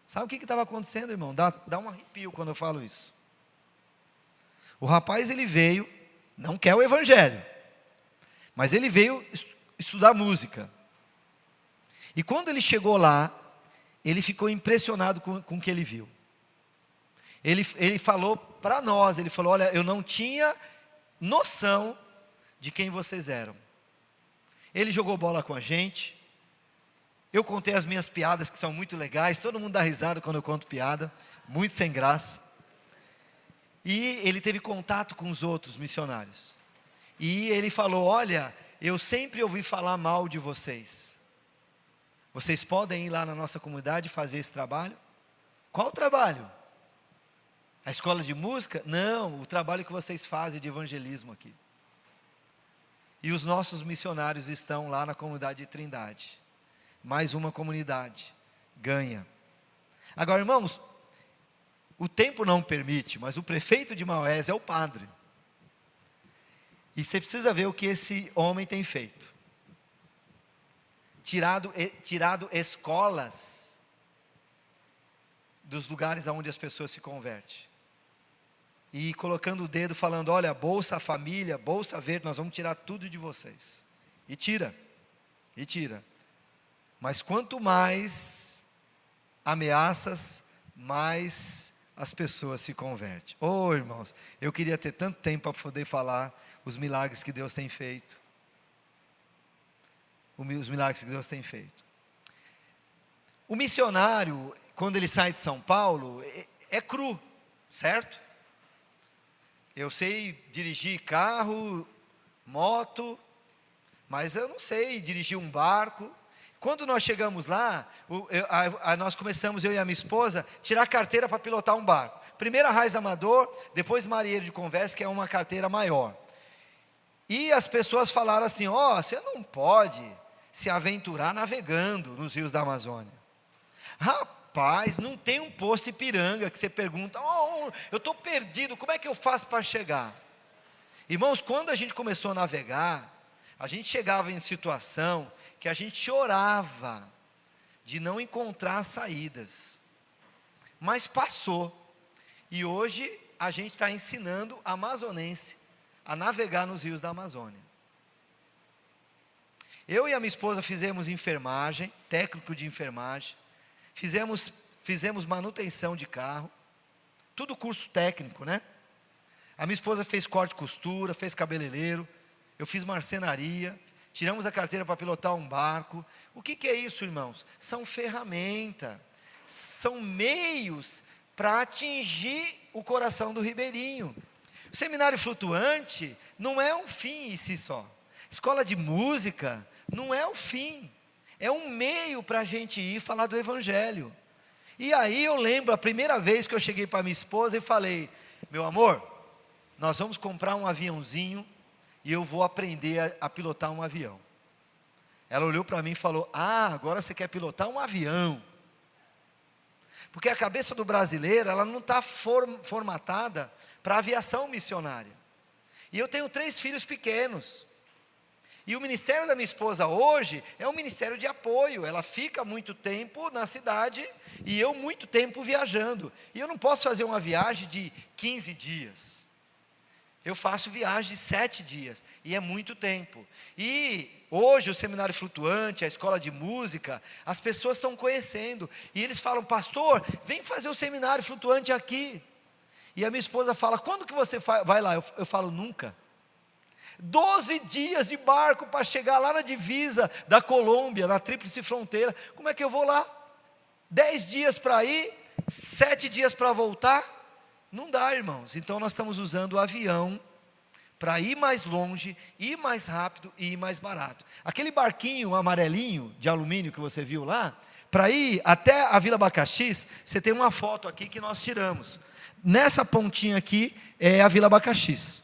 Sabe o que estava acontecendo, irmão? Dá um arrepio quando eu falo isso. O rapaz, ele veio, não quer o evangelho, mas ele veio estudar música. E quando ele chegou lá, ele ficou impressionado com o que ele viu. Ele falou para nós, ele falou: olha, eu não tinha noção de quem vocês eram. Ele jogou bola com a gente. Eu contei as minhas piadas, que são muito legais. Todo mundo dá risada quando eu conto piada, muito sem graça. E ele teve contato com os outros missionários. E ele falou: olha, eu sempre ouvi falar mal de vocês. Vocês podem ir lá na nossa comunidade fazer esse trabalho? Qual trabalho? A escola de música? Não, o trabalho que vocês fazem de evangelismo aqui. E os nossos missionários estão lá na comunidade de Trindade. Mais uma comunidade ganha. Agora, irmãos, o tempo não permite, mas o prefeito de Maués é o padre. E você precisa ver o que esse homem tem feito. Tirado escolas dos lugares onde as pessoas se convertem. E colocando o dedo, falando: olha, Bolsa Família, Bolsa Verde, nós vamos tirar tudo de vocês. E tira. Mas quanto mais ameaças, mais as pessoas se convertem. Oh, irmãos, eu queria ter tanto tempo para poder falar os milagres que Deus tem feito. Os milagres que Deus tem feito. O missionário, quando ele sai de São Paulo, é cru, certo? Eu sei dirigir carro, moto, mas eu não sei dirigir um barco. Quando nós chegamos lá, nós começamos, eu e a minha esposa, tirar carteira para pilotar um barco. Primeiro Arraiz Amador, depois Marinheiro de Convés, que é uma carteira maior. E as pessoas falaram assim: você não pode se aventurar navegando nos rios da Amazônia. Rapaz, não tem um posto Ipiranga que você pergunta: eu estou perdido, como é que eu faço para chegar? Irmãos, quando a gente começou a navegar, a gente chegava em situação que a gente chorava de não encontrar saídas. Mas passou. E hoje a gente está ensinando a amazonense a navegar nos rios da Amazônia. Eu e a minha esposa fizemos enfermagem, técnico de enfermagem, fizemos manutenção de carro, tudo curso técnico, né? A minha esposa fez corte e costura, fez cabeleireiro, eu fiz marcenaria, tiramos a carteira para pilotar um barco. O que é isso, irmãos? São ferramentas, são meios para atingir o coração do ribeirinho. O seminário flutuante não é um fim em si só. Escola de música não é o fim, é um meio para a gente ir falar do evangelho. E aí eu lembro a primeira vez que eu cheguei para minha esposa e falei: meu amor, nós vamos comprar um aviãozinho e eu vou aprender a pilotar um avião. Ela olhou para mim e falou: agora você quer pilotar um avião? Porque a cabeça do brasileiro, ela não está formatada para aviação missionária. E eu tenho 3 filhos pequenos. E o ministério da minha esposa hoje é um ministério de apoio. Ela fica muito tempo na cidade e eu muito tempo viajando. E eu não posso fazer uma viagem de 15 dias. Eu faço viagem de 7 dias, e é muito tempo. E hoje o seminário flutuante, a escola de música, as pessoas estão conhecendo, e eles falam: pastor, vem fazer o seminário flutuante aqui. E a minha esposa fala: quando que você vai lá? Eu falo: nunca. 12 dias de barco para chegar lá na divisa da Colômbia, na tríplice fronteira. Como é que eu vou lá? 10 dias para ir, 7 dias para voltar? Não dá, irmãos. Então nós estamos usando o avião para ir mais longe, ir mais rápido e ir mais barato. Aquele barquinho amarelinho de alumínio que você viu lá, para ir até a Vila Abacaxis, você tem uma foto aqui que nós tiramos. Nessa pontinha aqui é a Vila Abacaxis.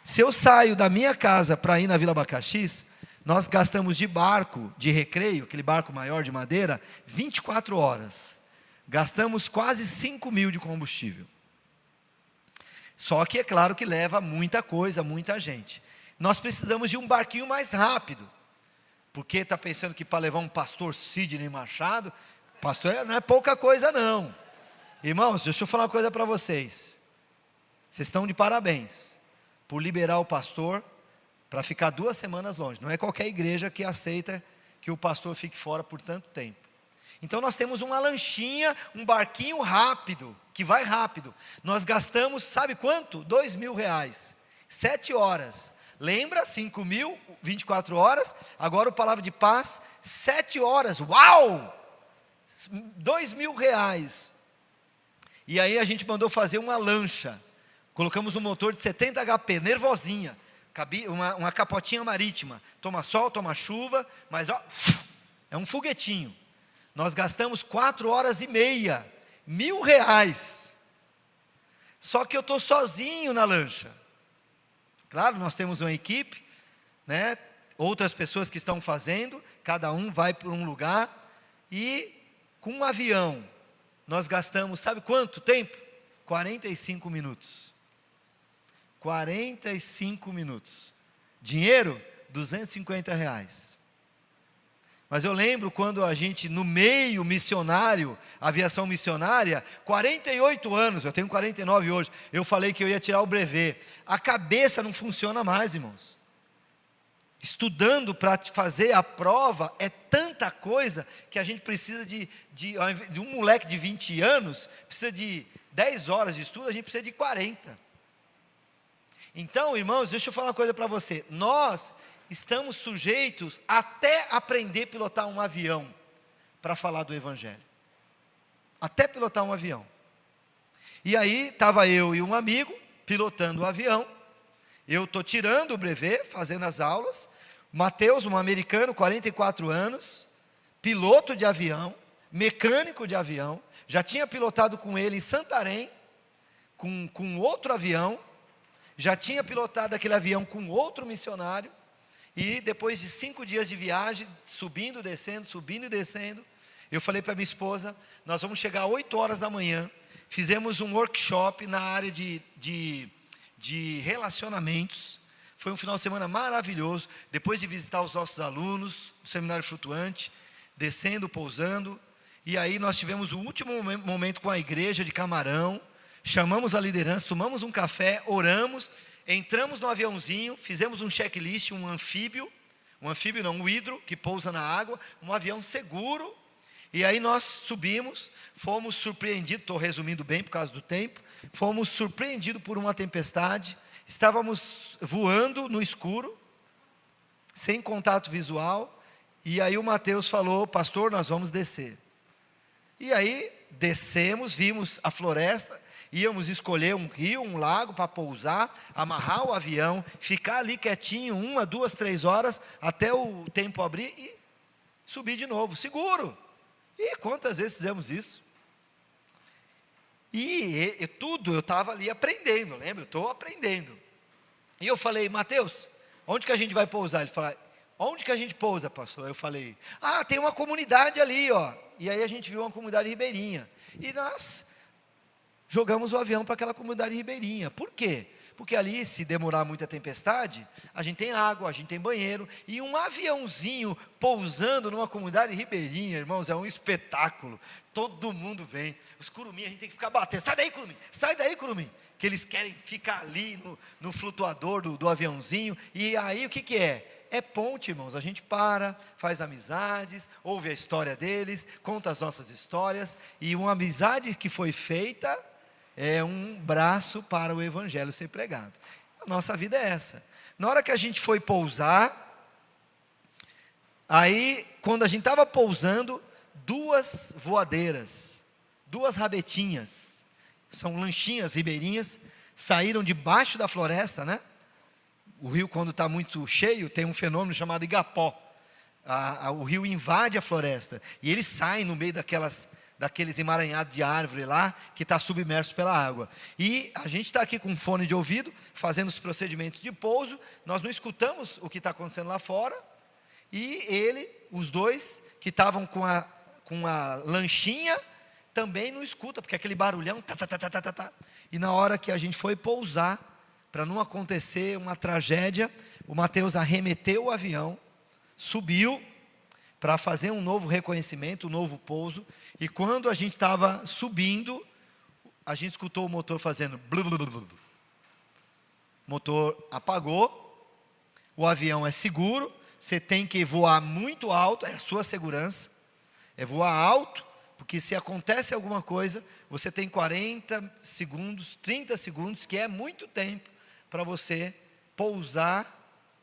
Se eu saio da minha casa para ir na Vila Abacaxis, nós gastamos de barco, de recreio, aquele barco maior de madeira, 24 horas. Gastamos quase 5.000 de combustível. Só que é claro que leva muita coisa, muita gente. Nós precisamos de um barquinho mais rápido. Porque está pensando que para levar um pastor Sidney Machado, pastor não é pouca coisa não. Irmãos, deixa eu falar uma coisa para vocês. Vocês estão de parabéns por liberar o pastor para ficar 2 semanas longe. Não é qualquer igreja que aceita que o pastor fique fora por tanto tempo. Então nós temos uma lanchinha, um barquinho rápido, que vai rápido. Nós gastamos, sabe quanto? R$2.000, 7 horas. Lembra? 5.000, 24 horas. Agora o Palavra de Paz, 7 horas. Uau! R$2.000. E aí a gente mandou fazer uma lancha. Colocamos um motor de 70 HP, nervosinha, uma capotinha marítima, toma sol, toma chuva, mas ó, é um foguetinho. Nós gastamos 4 horas e meia, R$1.000. Só que eu estou sozinho na lancha. Claro, nós temos uma equipe, né? Outras pessoas que estão fazendo, cada um vai para um lugar, e com um avião, nós gastamos, sabe quanto tempo? 45 minutos. 45 minutos. Dinheiro? R$250. Mas eu lembro quando a gente, no meio missionário, aviação missionária, 48 anos, eu tenho 49 hoje, eu falei que eu ia tirar o brevet. A cabeça não funciona mais, irmãos. Estudando para fazer a prova, é tanta coisa, que a gente precisa de um moleque de 20 anos, precisa de 10 horas de estudo, a gente precisa de 40. Então, irmãos, deixa eu falar uma coisa para você. Nós estamos sujeitos até aprender a pilotar um avião para falar do Evangelho. Até pilotar um avião. E aí, estava eu e um amigo pilotando o avião. Eu estou tirando o brevet, fazendo as aulas. Mateus, um americano, 44 anos, piloto de avião, mecânico de avião. Já tinha pilotado com ele em Santarém, com outro avião. Já tinha pilotado aquele avião com outro missionário, e depois de 5 dias de viagem, subindo e descendo, eu falei para minha esposa: nós vamos chegar às 8 horas da manhã. Fizemos um workshop na área de relacionamentos. Foi um final de semana maravilhoso, depois de visitar os nossos alunos do seminário flutuante, descendo, pousando, e aí nós tivemos o último momento com a igreja de Camarão. Chamamos a liderança, tomamos um café, oramos, entramos no aviãozinho, fizemos um checklist, um hidro que pousa na água, um avião seguro. E aí nós subimos, fomos surpreendidos, estou resumindo bem por causa do tempo, fomos surpreendidos por uma tempestade, estávamos voando no escuro, sem contato visual, e aí o Mateus falou: pastor, nós vamos descer. E aí descemos, vimos a floresta, íamos escolher um rio, um lago para pousar, amarrar o avião, ficar ali quietinho 1, 2, 3 horas, até o tempo abrir e subir de novo, seguro. E quantas vezes fizemos isso? E tudo eu estava ali aprendendo, lembra? Estou aprendendo. E eu falei: Mateus, onde que a gente vai pousar? Ele falou: onde que a gente pousa, pastor? Eu falei: tem uma comunidade ali, ó. E aí a gente viu uma comunidade ribeirinha. E nós jogamos o avião para aquela comunidade ribeirinha. Por quê? Porque ali, se demorar muita tempestade, a gente tem água, a gente tem banheiro, e um aviãozinho pousando numa comunidade ribeirinha, irmãos, é um espetáculo. Todo mundo vem. Os curumim, a gente tem que ficar batendo. Sai daí, curumim. Que eles querem ficar ali no flutuador do aviãozinho. E aí, o que é? É ponte, irmãos. A gente para, faz amizades, ouve a história deles, conta as nossas histórias. E uma amizade que foi feita é um braço para o evangelho ser pregado. A nossa vida é essa. Na hora que a gente foi pousar, aí, quando a gente estava pousando, 2 voadeiras, 2 rabetinhas, são lanchinhas ribeirinhas, saíram debaixo da floresta, né? O rio, quando está muito cheio, tem um fenômeno chamado igapó. O rio invade a floresta, e ele sai no meio daqueles emaranhados de árvore lá, que está submerso pela água. E a gente está aqui com um fone de ouvido, fazendo os procedimentos de pouso, nós não escutamos o que está acontecendo lá fora, e os 2 que estavam com a lanchinha, também não escuta, porque aquele barulhão, e na hora que a gente foi pousar, para não acontecer uma tragédia, o Mateus arremeteu o avião, subiu, para fazer um novo reconhecimento, um novo pouso, e quando a gente estava subindo, a gente escutou o motor fazendo blu, blu, blu, blu. O motor apagou, o avião é seguro, você tem que voar muito alto, é a sua segurança, é voar alto, porque se acontece alguma coisa, você tem 40 segundos, 30 segundos, que é muito tempo, para você pousar,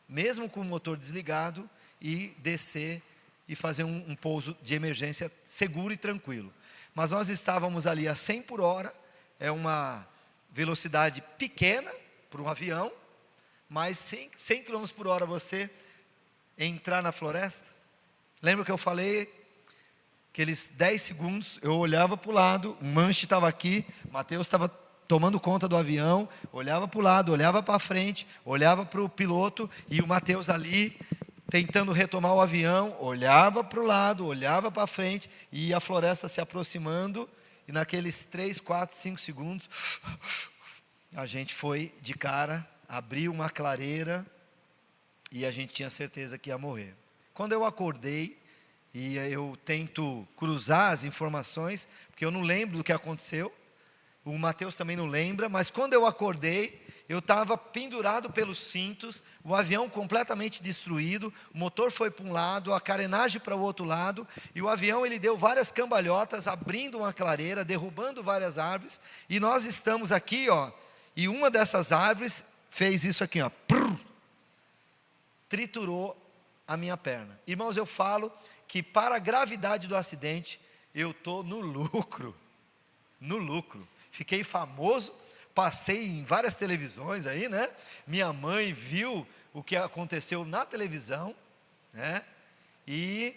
mesmo com o motor desligado, e descer, e fazer um pouso de emergência seguro e tranquilo. Mas nós estávamos ali a 100 por hora, é uma velocidade pequena para um avião, mas 100 km por hora você entrar na floresta. Lembra que eu falei, aqueles 10 segundos, eu olhava para o lado, o manche estava aqui, Mateus estava tomando conta do avião, olhava para o lado, olhava para frente, olhava para o piloto, e o Mateus ali, tentando retomar o avião, olhava para o lado, olhava para frente, e a floresta se aproximando, e naqueles 3, 4, 5 segundos, a gente foi de cara, abriu uma clareira, e a gente tinha certeza que ia morrer. Quando eu acordei, e eu tento cruzar as informações, porque eu não lembro do que aconteceu, o Mateus também não lembra, mas quando eu acordei, eu estava pendurado pelos cintos, o avião completamente destruído, o motor foi para um lado, a carenagem para o outro lado, e o avião ele deu várias cambalhotas, abrindo uma clareira, derrubando várias árvores, e nós estamos aqui, ó, e uma dessas árvores fez isso aqui, ó, triturou a minha perna. Irmãos, eu falo que para a gravidade do acidente, eu estou no lucro, fiquei famoso, passei em várias televisões aí, né? Minha mãe viu o que aconteceu na televisão, né? E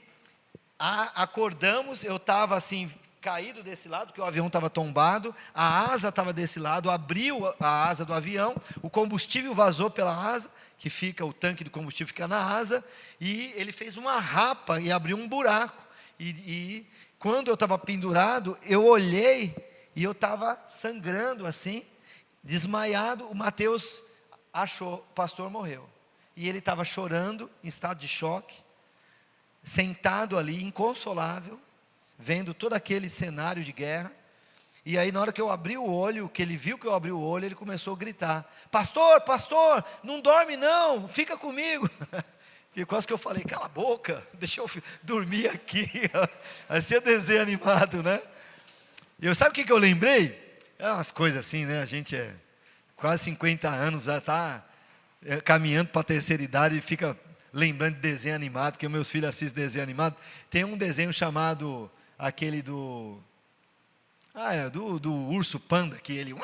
acordamos, eu estava assim, caído desse lado, porque o avião estava tombado, a asa estava desse lado, abriu a asa do avião, o combustível vazou pela asa, que fica, o tanque de combustível fica na asa, e ele fez uma rapa e abriu um buraco, e quando eu estava pendurado, eu olhei, e eu estava sangrando assim, desmaiado, o Mateus achou, o pastor morreu, e ele estava chorando, em estado de choque, sentado ali, inconsolável, vendo todo aquele cenário de guerra, e aí na hora que eu abri o olho, que ele viu que eu abri o olho, ele começou a gritar, pastor, não dorme não, fica comigo, e quase que eu falei, cala a boca, deixa eu dormir aqui, assim é desenho animado, né? E sabe o que eu lembrei? É umas coisas assim, né? A gente é quase 50 anos, já está caminhando para a terceira idade e fica lembrando de desenho animado, que meus filhos assistem desenho animado. Tem um desenho chamado, aquele do urso panda, que ele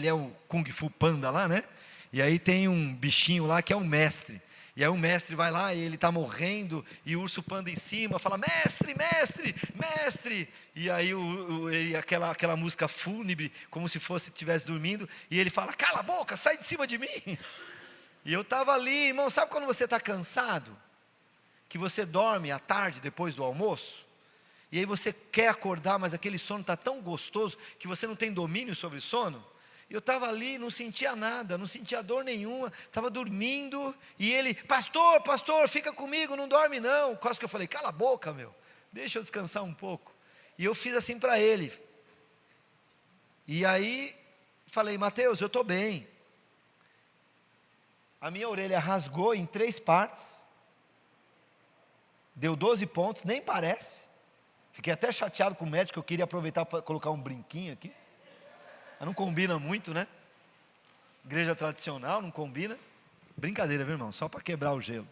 é o Kung Fu Panda lá, né? E aí tem um bichinho lá que é um mestre. E aí o mestre vai lá e ele está morrendo, e o urso panda em cima, fala, mestre, mestre, mestre. E aí aquela música fúnebre, como se estivesse dormindo, e ele fala, cala a boca, sai de cima de mim. E eu estava ali, irmão, sabe quando você está cansado? Que você dorme à tarde, depois do almoço? E aí você quer acordar, mas aquele sono está tão gostoso, que você não tem domínio sobre o sono? Eu estava ali, não sentia nada, não sentia dor nenhuma, estava dormindo, e ele, pastor, fica comigo, não dorme não. Quase que eu falei, cala a boca, meu, deixa eu descansar um pouco. E eu fiz assim para ele. E aí, falei, Mateus, eu estou bem. A minha orelha rasgou em 3 partes, deu 12 pontos, nem parece. Fiquei até chateado com o médico, eu queria aproveitar para colocar um brinquinho aqui. Mas não combina muito, né? Igreja tradicional, não combina. Brincadeira, meu irmão, só para quebrar o gelo.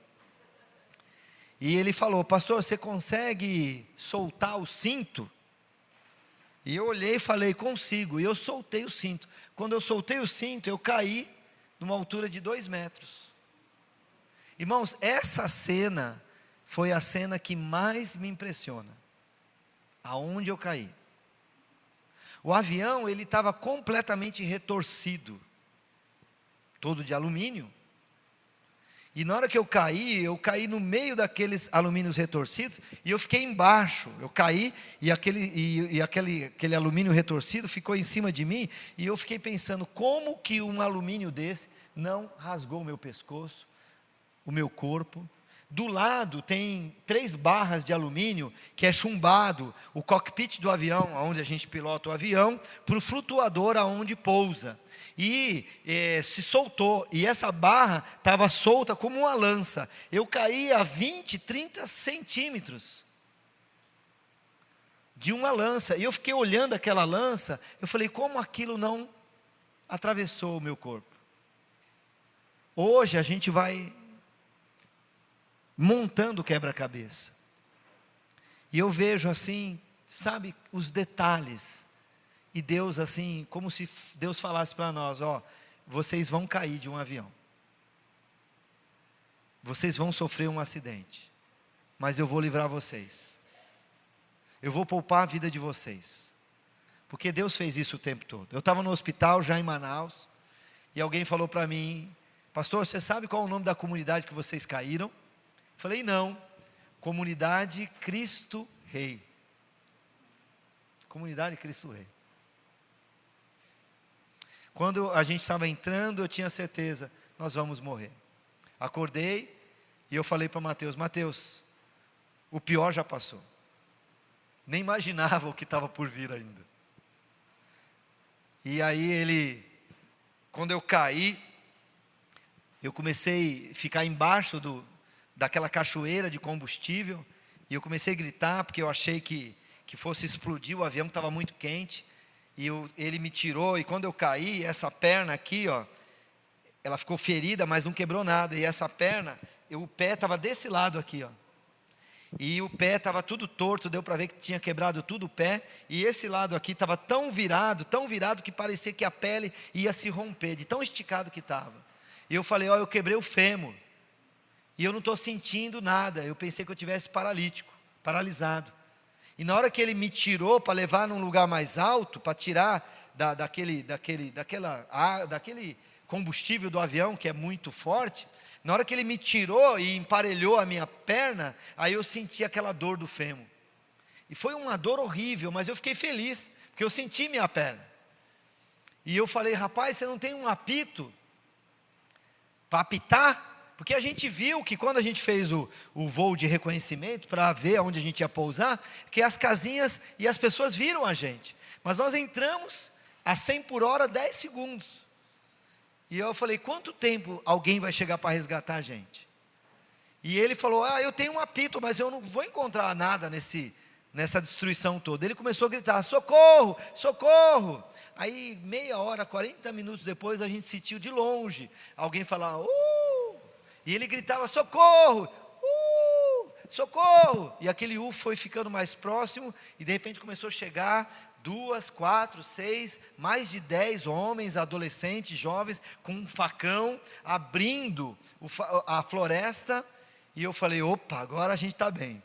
E ele falou, pastor, você consegue soltar o cinto? E eu olhei e falei, consigo. E eu soltei o cinto. Quando eu soltei o cinto, eu caí numa altura de 2 metros. Irmãos, essa cena foi a cena que mais me impressiona. Aonde eu caí. O avião, ele estava completamente retorcido, todo de alumínio, e na hora que eu caí no meio daqueles alumínios retorcidos, e eu fiquei embaixo, eu caí, e aquele alumínio retorcido ficou em cima de mim, e eu fiquei pensando, como que um alumínio desse não rasgou o meu pescoço, o meu corpo. Do lado tem 3 barras de alumínio, que é chumbado, o cockpit do avião, onde a gente pilota o avião, para o flutuador aonde pousa. E se soltou, e essa barra estava solta como uma lança. Eu caí a 20, 30 centímetros de uma lança, e eu fiquei olhando aquela lança, eu falei, como aquilo não atravessou o meu corpo? Hoje a gente vai montando o quebra-cabeça, e eu vejo assim, sabe, os detalhes, e Deus assim, como se Deus falasse para nós, ó, vocês vão cair de um avião, vocês vão sofrer um acidente, mas eu vou livrar vocês, eu vou poupar a vida de vocês, porque Deus fez isso o tempo todo. Eu estava no hospital já em Manaus, e alguém falou para mim, pastor, você sabe qual é o nome da comunidade que vocês caíram? Falei, não, Comunidade Cristo Rei. Comunidade Cristo Rei. Quando a gente estava entrando, eu tinha certeza, nós vamos morrer. Acordei, e eu falei para Mateus, o pior já passou. Nem imaginava o que estava por vir ainda. E aí quando eu caí, eu comecei a ficar embaixo daquela cachoeira de combustível, e eu comecei a gritar, porque eu achei que fosse explodir o avião, que estava muito quente, e ele me tirou, e quando eu caí, essa perna aqui, ó, ela ficou ferida, mas não quebrou nada, e essa perna, o pé estava desse lado aqui, ó, e o pé estava tudo torto, deu para ver que tinha quebrado tudo o pé, e esse lado aqui estava tão virado, que parecia que a pele ia se romper, de tão esticado que estava, e eu falei, ó, eu quebrei o fêmur, e eu não estou sentindo nada, eu pensei que eu tivesse paralisado. E na hora que ele me tirou para levar num lugar mais alto, para tirar daquele combustível do avião, que é muito forte, na hora que ele me tirou e emparelhou a minha perna, aí eu senti aquela dor do fêmur. E foi uma dor horrível, mas eu fiquei feliz, porque eu senti minha perna. E eu falei, rapaz, você não tem um apito para apitar? Porque a gente viu que quando a gente fez o voo de reconhecimento, para ver onde a gente ia pousar, que as casinhas e as pessoas viram a gente. Mas nós entramos a 100 por hora, 10 segundos. E eu falei, quanto tempo alguém vai chegar para resgatar a gente? E ele falou, eu tenho um apito, mas eu não vou encontrar nada nessa destruição toda. Ele começou a gritar, socorro, socorro. Aí meia hora, 40 minutos depois, a gente sentiu de longe alguém falar, e ele gritava, socorro, socorro, e aquele foi ficando mais próximo, e de repente começou a chegar 2, 4, 6, mais de 10 homens, adolescentes, jovens, com um facão, abrindo a floresta, e eu falei, opa, agora a gente está bem.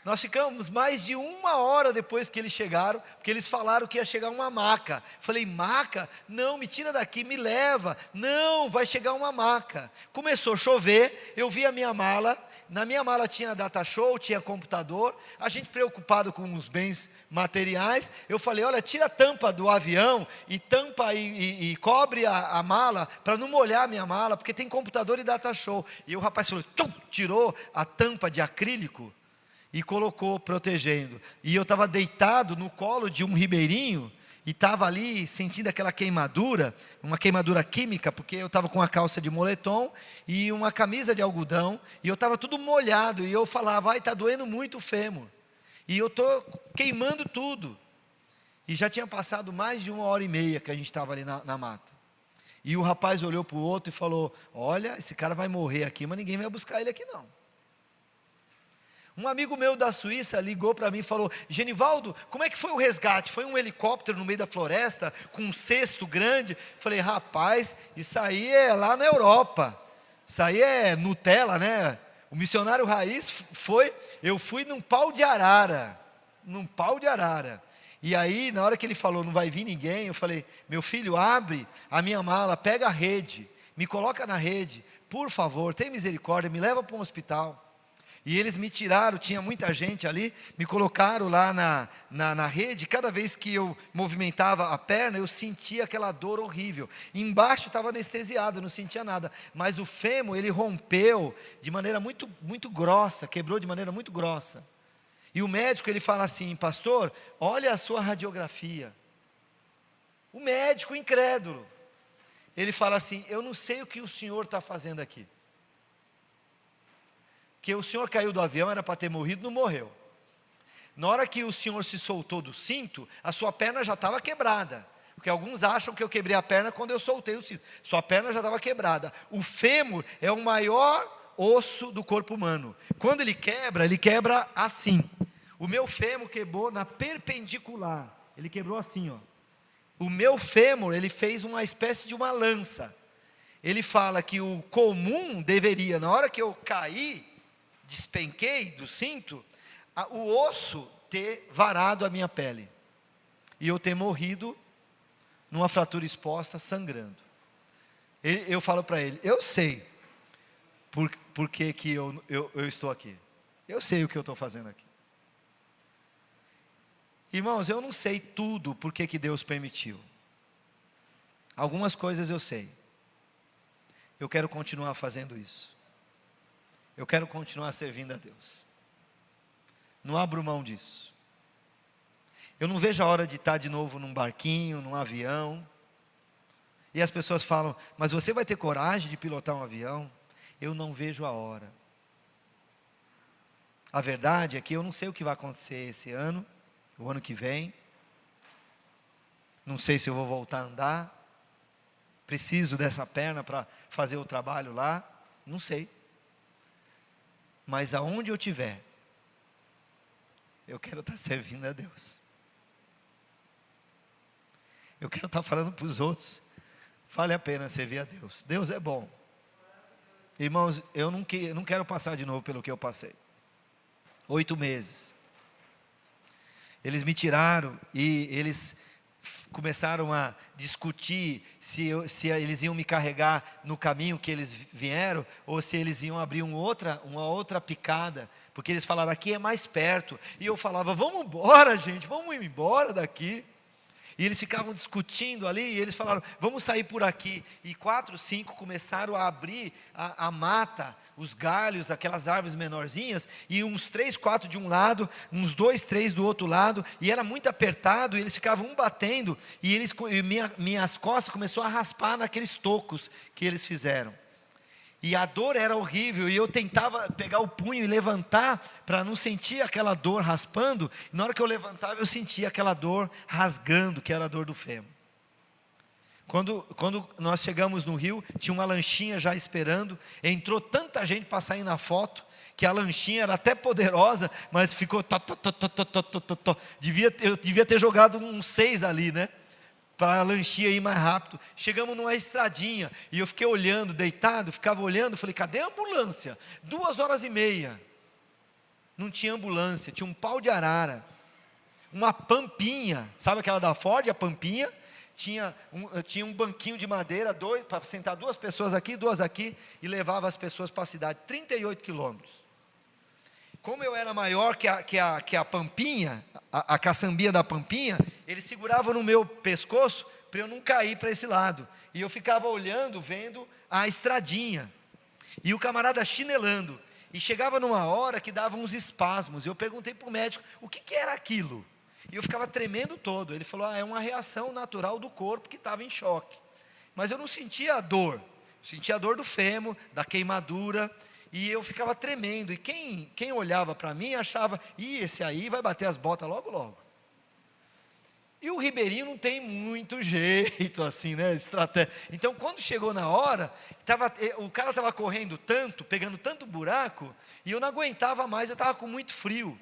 Nós ficamos mais de 1 hora depois que eles chegaram, porque eles falaram que ia chegar uma maca. Falei, maca? Não, me tira daqui, me leva. Não, vai chegar uma maca. Começou a chover, eu vi a minha mala, Na minha mala tinha data show, tinha computador, a gente preocupado com os bens materiais. Eu falei, olha, tira a tampa do avião e tampa e cobre a mala, para não molhar a minha mala, porque tem computador e data show. E o rapaz falou, tchum, tirou a tampa de acrílico e colocou protegendo. E eu estava deitado no colo de um ribeirinho, e estava ali sentindo aquela queimadura, uma queimadura química, porque eu estava com uma calça de moletom e uma camisa de algodão, e eu estava tudo molhado, e eu falava, ai, está doendo muito o fêmur, e eu estou queimando tudo, e já tinha passado mais de 1h30 que a gente estava ali na mata, e o rapaz olhou para o outro e falou, olha, esse cara vai morrer aqui, mas ninguém vai buscar ele aqui não. Um amigo meu da Suíça ligou para mim e falou, Genivaldo, como é que foi o resgate? Foi um helicóptero no meio da floresta, com um cesto grande? Falei, rapaz, isso aí é lá na Europa, isso aí é Nutella, né? O missionário raiz eu fui num pau de arara, e aí na hora que ele falou, não vai vir ninguém, eu falei, meu filho, abre a minha mala, pega a rede, me coloca na rede, por favor, tem misericórdia, me leva para um hospital. E eles me tiraram, tinha muita gente ali, me colocaram lá na rede. Cada vez que eu movimentava a perna, eu sentia aquela dor horrível. Embaixo estava anestesiado, não sentia nada. Mas o fêmur, ele rompeu de maneira muito, muito grossa, quebrou de maneira muito grossa. E o médico, ele fala assim, pastor, olha a sua radiografia. O médico incrédulo, ele fala assim, eu não sei o que o senhor está fazendo aqui. Que o senhor caiu do avião, era para ter morrido, não morreu. Na hora que o senhor se soltou do cinto, a sua perna já estava quebrada. Porque alguns acham que eu quebrei a perna quando eu soltei o cinto. Sua perna já estava quebrada. O fêmur é o maior osso do corpo humano. Quando ele quebra assim. O meu fêmur quebrou na perpendicular. Ele quebrou assim, ó. O meu fêmur, ele fez uma espécie de uma lança. Ele fala que o comum deveria, na hora que eu caí, despenquei do cinto, o osso ter varado a minha pele, e eu ter morrido, numa fratura exposta, sangrando. Eu falo para ele, eu sei, por que eu estou aqui, eu sei o que eu estou fazendo aqui. Irmãos, eu não sei tudo, por que Deus permitiu, algumas coisas eu sei, eu quero continuar fazendo isso. Eu quero continuar servindo a Deus. Não abro mão disso. Eu não vejo a hora de estar de novo num barquinho, num avião. E as pessoas falam, mas você vai ter coragem de pilotar um avião? Eu não vejo a hora. A verdade é que eu não sei o que vai acontecer esse ano, o ano que vem. Não sei se eu vou voltar a andar. Preciso dessa perna para fazer o trabalho lá. Não sei. Mas aonde eu estiver, eu quero estar servindo a Deus. Eu quero estar falando para os outros, vale a pena servir a Deus. Deus é bom. Irmãos, eu não quero passar de novo pelo que eu passei. 8 meses. Eles me tiraram e eles começaram a discutir se eles iam me carregar no caminho que eles vieram, ou se eles iam abrir uma outra picada, porque eles falaram, aqui é mais perto, e eu falava, vamos embora gente, vamos ir embora daqui, e eles ficavam discutindo ali, e eles falaram, vamos sair por aqui, e 4, 5 começaram a abrir a mata, os galhos, aquelas árvores menorzinhas, e uns 3, 4 de um lado, uns 2, 3 do outro lado, e era muito apertado, e eles ficavam batendo, e minhas costas começaram a raspar naqueles tocos que eles fizeram, e a dor era horrível, e eu tentava pegar o punho e levantar, para não sentir aquela dor raspando, e na hora que eu levantava, eu sentia aquela dor rasgando, que era a dor do fêmur. Quando nós chegamos no rio, tinha uma lanchinha já esperando, entrou tanta gente para sair na foto, que a lanchinha era até poderosa, mas ficou, eu devia ter jogado uns 6 ali, né, para a lanchinha ir mais rápido. Chegamos numa estradinha, e eu fiquei olhando, deitado, ficava olhando, falei, cadê a ambulância? 2h30, não tinha ambulância, tinha um pau de arara, uma pampinha, sabe aquela da Ford, a pampinha? Tinha um banquinho de madeira, para sentar 2 pessoas aqui, 2 aqui, e levava as pessoas para a cidade, 38 quilômetros. Como eu era maior que a Pampinha, a caçambinha da Pampinha, ele segurava no meu pescoço para eu não cair para esse lado. E eu ficava olhando, vendo a estradinha. E o camarada chinelando. E chegava numa hora que dava uns espasmos. Eu perguntei para o médico, o que era aquilo? E eu ficava tremendo todo. Ele falou, é uma reação natural do corpo que estava em choque. Mas eu não sentia a dor. Eu sentia a dor do fêmur, da queimadura. E eu ficava tremendo. E quem olhava para mim achava, esse aí vai bater as botas logo, logo. E o Ribeirinho não tem muito jeito assim, né? Estratégia. Então, quando chegou na hora, o cara estava correndo tanto, pegando tanto buraco, e eu não aguentava mais, eu estava com muito frio.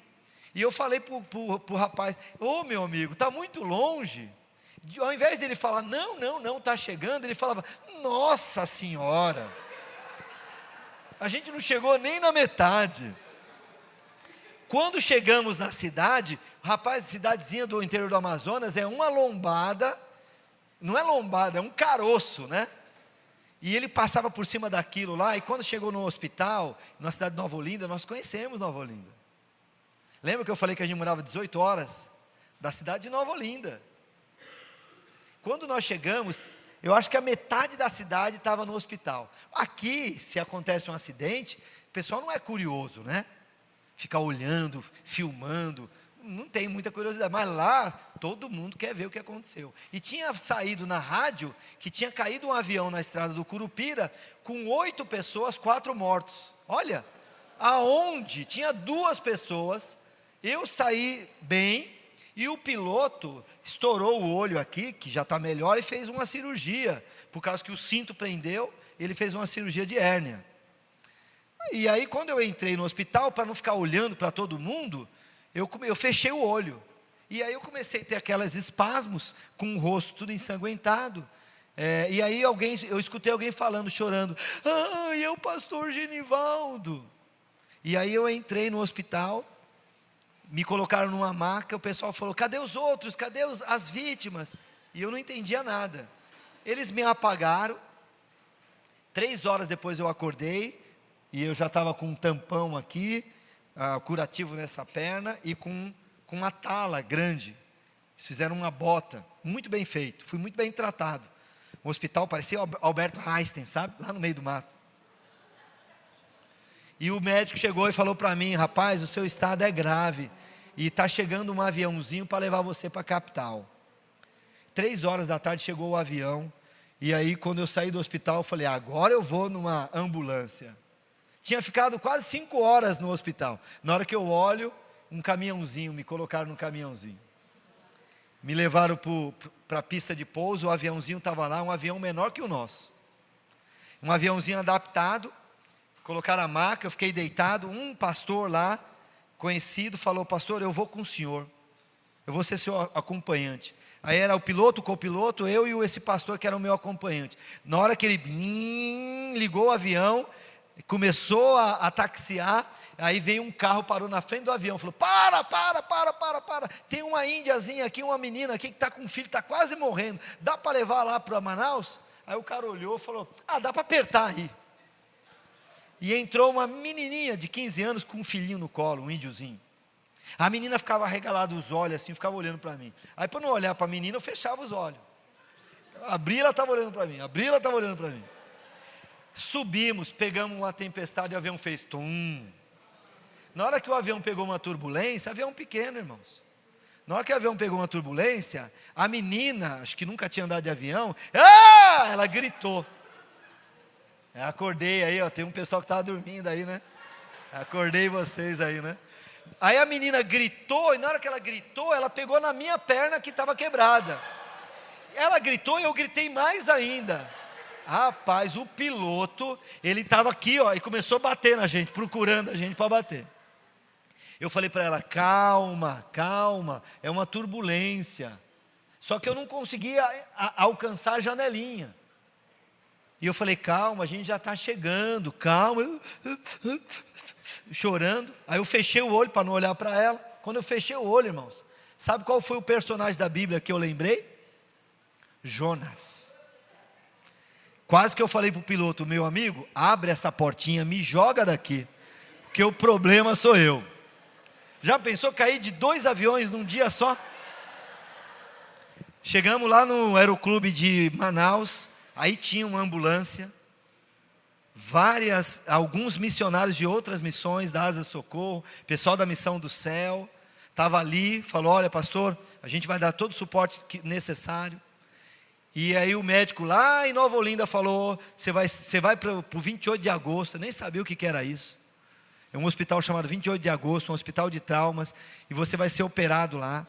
E eu falei para o rapaz, meu amigo, está muito longe. Ao invés dele falar, não, está chegando, ele falava, nossa senhora, a gente não chegou nem na metade. Quando chegamos na cidade, rapaz, cidadezinha do interior do Amazonas, é uma lombada, não é lombada, é um caroço, né? E ele passava por cima daquilo lá, e quando chegou no hospital, na cidade de Nova Olinda, nós conhecemos Nova Olinda. Lembra que eu falei que a gente morava 18 horas? Da cidade de Nova Olinda. Quando nós chegamos, eu acho que a metade da cidade estava no hospital. Aqui, se acontece um acidente, o pessoal não é curioso, né? Ficar olhando, filmando, não tem muita curiosidade, mas lá todo mundo quer ver o que aconteceu. E tinha saído na rádio que tinha caído um avião na estrada do Curupira com 8 pessoas, 4 mortos. Olha, aonde tinha 2 pessoas, eu saí bem e o piloto estourou o olho aqui, que já está melhor, e fez uma cirurgia, por causa que o cinto prendeu, ele fez uma cirurgia de hérnia. E aí quando eu entrei no hospital, para não ficar olhando para todo mundo, eu fechei o olho. E aí eu comecei a ter aqueles espasmos, com o rosto tudo ensanguentado. E aí eu escutei alguém falando, chorando, é o pastor Genivaldo. E aí eu entrei no hospital, me colocaram numa maca, o pessoal falou, cadê os outros, cadê as vítimas? E eu não entendia nada. Eles me apagaram, 3 horas depois eu acordei, e eu já estava com um tampão aqui, curativo nessa perna, e com uma tala grande. Eles fizeram uma bota, muito bem feito, fui muito bem tratado. O hospital parecia Alberto Einstein, sabe? Lá no meio do mato. E o médico chegou e falou para mim, rapaz, o seu estado é grave, e está chegando um aviãozinho para levar você para a capital. 3 horas da tarde chegou o avião, e aí quando eu saí do hospital, eu falei, agora eu vou numa ambulância. Tinha ficado quase 5 horas no hospital. Na hora que eu olho, um caminhãozinho, me colocaram no caminhãozinho. Me levaram para a pista de pouso, o aviãozinho estava lá, um avião menor que o nosso. Um aviãozinho adaptado, colocaram a maca, eu fiquei deitado, um pastor lá, conhecido, falou, pastor, eu vou com o senhor, eu vou ser seu acompanhante. Aí era o piloto, o copiloto, eu e esse pastor que era o meu acompanhante. Na hora que ele ligou o avião, começou a taxiar, aí veio um carro, parou na frente do avião, falou, para, tem uma índiazinha aqui, uma menina aqui que está com um filho, está quase morrendo, dá para levar lá para Manaus? Aí o cara olhou e falou, dá para apertar aí. E entrou uma menininha de 15 anos com um filhinho no colo, um índiozinho. A menina ficava arregalada os olhos assim, ficava olhando para mim. Aí para não olhar para a menina, eu fechava os olhos. Abri, ela estava olhando para mim, Subimos, pegamos uma tempestade, o avião fez tum. Na hora que o avião pegou uma turbulência, avião pequeno, irmãos. Na hora que o avião pegou uma turbulência, a menina, acho que nunca tinha andado de avião, ela gritou. Eu acordei aí, tem um pessoal que estava dormindo aí, né? Acordei vocês aí, né? Aí a menina gritou, e na hora que ela gritou, ela pegou na minha perna que estava quebrada. Ela gritou e eu gritei mais ainda. Rapaz, o piloto, ele estava aqui, e começou a bater na gente, procurando a gente para bater. Eu falei para ela, calma, é uma turbulência. Só que eu não conseguia alcançar a janelinha. E eu falei, calma, a gente já está chegando, calma. Chorando. Aí eu fechei o olho para não olhar para ela. Quando eu fechei o olho, irmãos, sabe qual foi o personagem da Bíblia que eu lembrei? Jonas. Quase que eu falei para o piloto, meu amigo, abre essa portinha, me joga daqui. porque o problema sou eu. Já pensou cair de 2 aviões num dia só? Chegamos lá no Aeroclube de Manaus, aí tinha uma ambulância, alguns missionários de outras missões, da Asa Socorro, pessoal da Missão do Céu, estava ali, falou: olha pastor, a gente vai dar todo o suporte necessário. E aí o médico lá em Nova Olinda falou: você vai para o 28 de agosto, eu nem sabia o que era isso. É um hospital chamado 28 de agosto, um hospital de traumas, e você vai ser operado lá.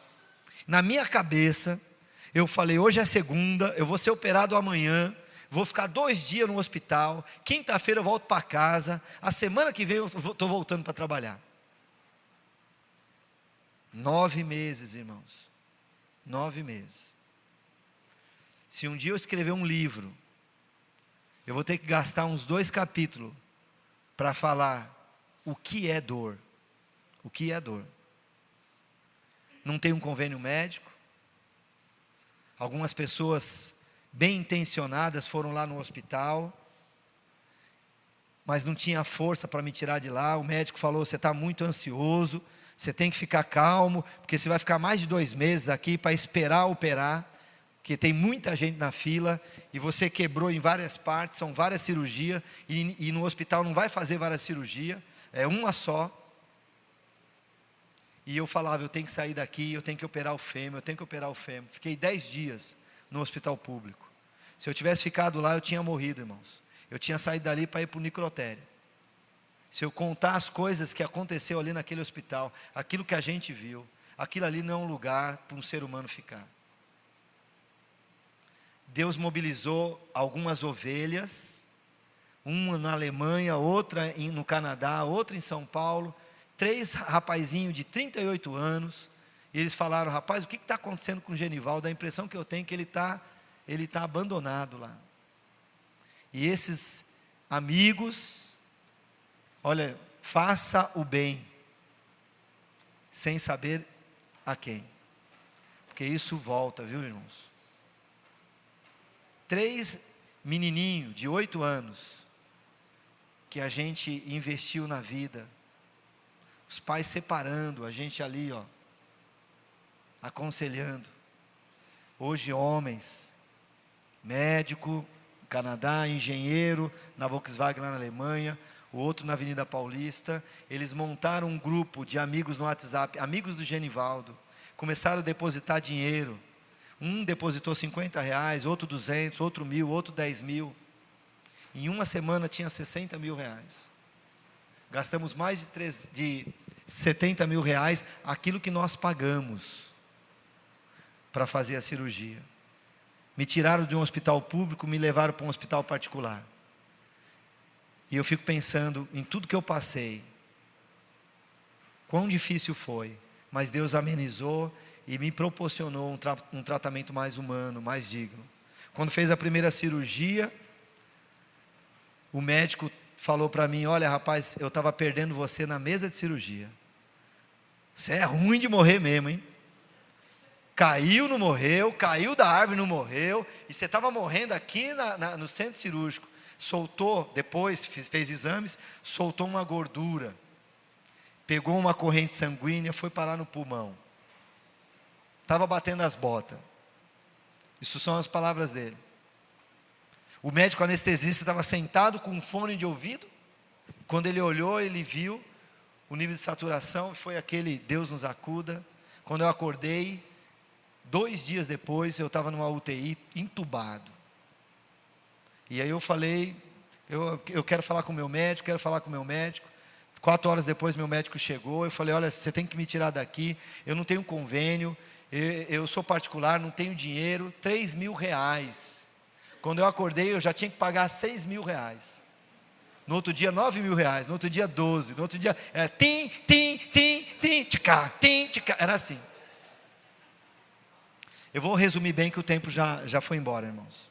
Na minha cabeça, eu falei: hoje é segunda, eu vou ser operado amanhã, vou ficar 2 dias no hospital, quinta-feira eu volto para casa, a semana que vem eu estou voltando para trabalhar. 9 meses, irmãos, 9 meses. Se um dia eu escrever um livro, eu vou ter que gastar uns 2 capítulos para falar o que é dor. O que é dor? Não tem um convênio médico. Algumas pessoas bem intencionadas foram lá no hospital, mas não tinha força para me tirar de lá. O médico falou: você está muito ansioso, você tem que ficar calmo, porque você vai ficar mais de 2 meses aqui para esperar operar, porque tem muita gente na fila, e você quebrou em várias partes, são várias cirurgias, e no hospital não vai fazer várias cirurgias, é uma só. E eu falava: eu tenho que sair daqui, eu tenho que operar o fêmur, eu tenho que operar o fêmur. Fiquei 10 dias no hospital público. Se eu tivesse ficado lá, eu tinha morrido, irmãos. Eu tinha saído dali para ir para o necrotério. Se eu contar as coisas que aconteceu ali naquele hospital, aquilo que a gente viu, aquilo ali não é um lugar para um ser humano ficar. Deus mobilizou algumas ovelhas, uma na Alemanha, outra no Canadá, outra em São Paulo, 3 rapazinhos de 38 anos, e eles falaram: rapaz, o que está acontecendo com o Genivaldo? A impressão que eu tenho é que ele tá abandonado lá. E esses amigos, olha, faça o bem, sem saber a quem, porque isso volta, viu, irmãos? 3 menininhos de 8 anos, que a gente investiu na vida, os pais separando, a gente ali, aconselhando. Hoje homens, médico, no Canadá, engenheiro, na Volkswagen lá na Alemanha, o outro na Avenida Paulista, eles montaram um grupo de amigos no WhatsApp, amigos do Genivaldo, começaram a depositar dinheiro. Um depositou R$50, outro 200, outro 1.000, outro 10.000. Em uma semana tinha R$60 mil. Gastamos mais de R$70 mil, aquilo que nós pagamos para fazer a cirurgia. Me tiraram de um hospital público, me levaram para um hospital particular. E eu fico pensando em tudo que eu passei. Quão difícil foi, mas Deus amenizou e me proporcionou um tratamento mais humano, mais digno. Quando fez a primeira cirurgia, o médico falou para mim: olha rapaz, eu estava perdendo você na mesa de cirurgia. Você é ruim de morrer mesmo, hein? Caiu, não morreu, caiu da árvore, não morreu, e você estava morrendo aqui no centro cirúrgico. Soltou, depois fez exames, soltou uma gordura, pegou uma corrente sanguínea, foi parar no pulmão. Estava batendo as botas. Isso são as palavras dele. O médico anestesista estava sentado com um fone de ouvido. Quando ele olhou, ele viu o nível de saturação, foi aquele Deus nos acuda. Quando eu acordei, 2 dias depois, eu estava numa UTI, entubado. E aí eu falei: eu quero falar com o meu médico, 4 horas depois meu médico chegou, eu falei: olha, você tem que me tirar daqui, eu não tenho convênio, eu sou particular, não tenho dinheiro, R$3 mil. Quando eu acordei, eu já tinha que pagar R$6 mil. No outro dia, R$9 mil, no outro dia 12, no outro dia, tim, ticá, era assim. Eu vou resumir bem que o tempo já foi embora, irmãos.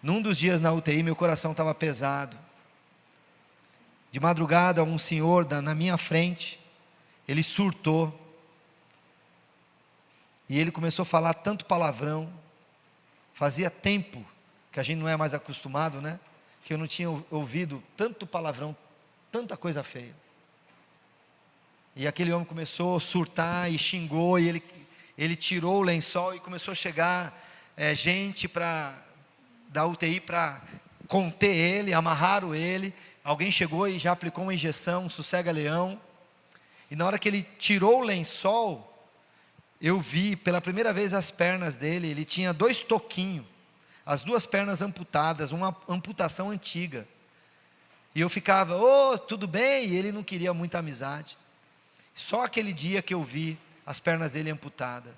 Num dos dias na UTI, meu coração estava pesado. De madrugada, um senhor na minha frente, ele surtou. E ele começou a falar tanto palavrão. Fazia tempo que a gente não é mais acostumado, né? Que eu não tinha ouvido tanto palavrão tanta coisa feia. E aquele homem começou a surtar e xingou, e ele tirou o lençol e começou a chegar gente da UTI para conter ele, amarraram ele. Alguém chegou e já aplicou uma injeção, um sossega-leão. E na hora que ele tirou o lençol, eu vi pela primeira vez as pernas dele. Ele tinha 2 toquinhos, as 2 pernas amputadas, uma amputação antiga. E eu ficava, tudo bem? E ele não queria muita amizade. Só aquele dia que eu vi as pernas dele amputadas.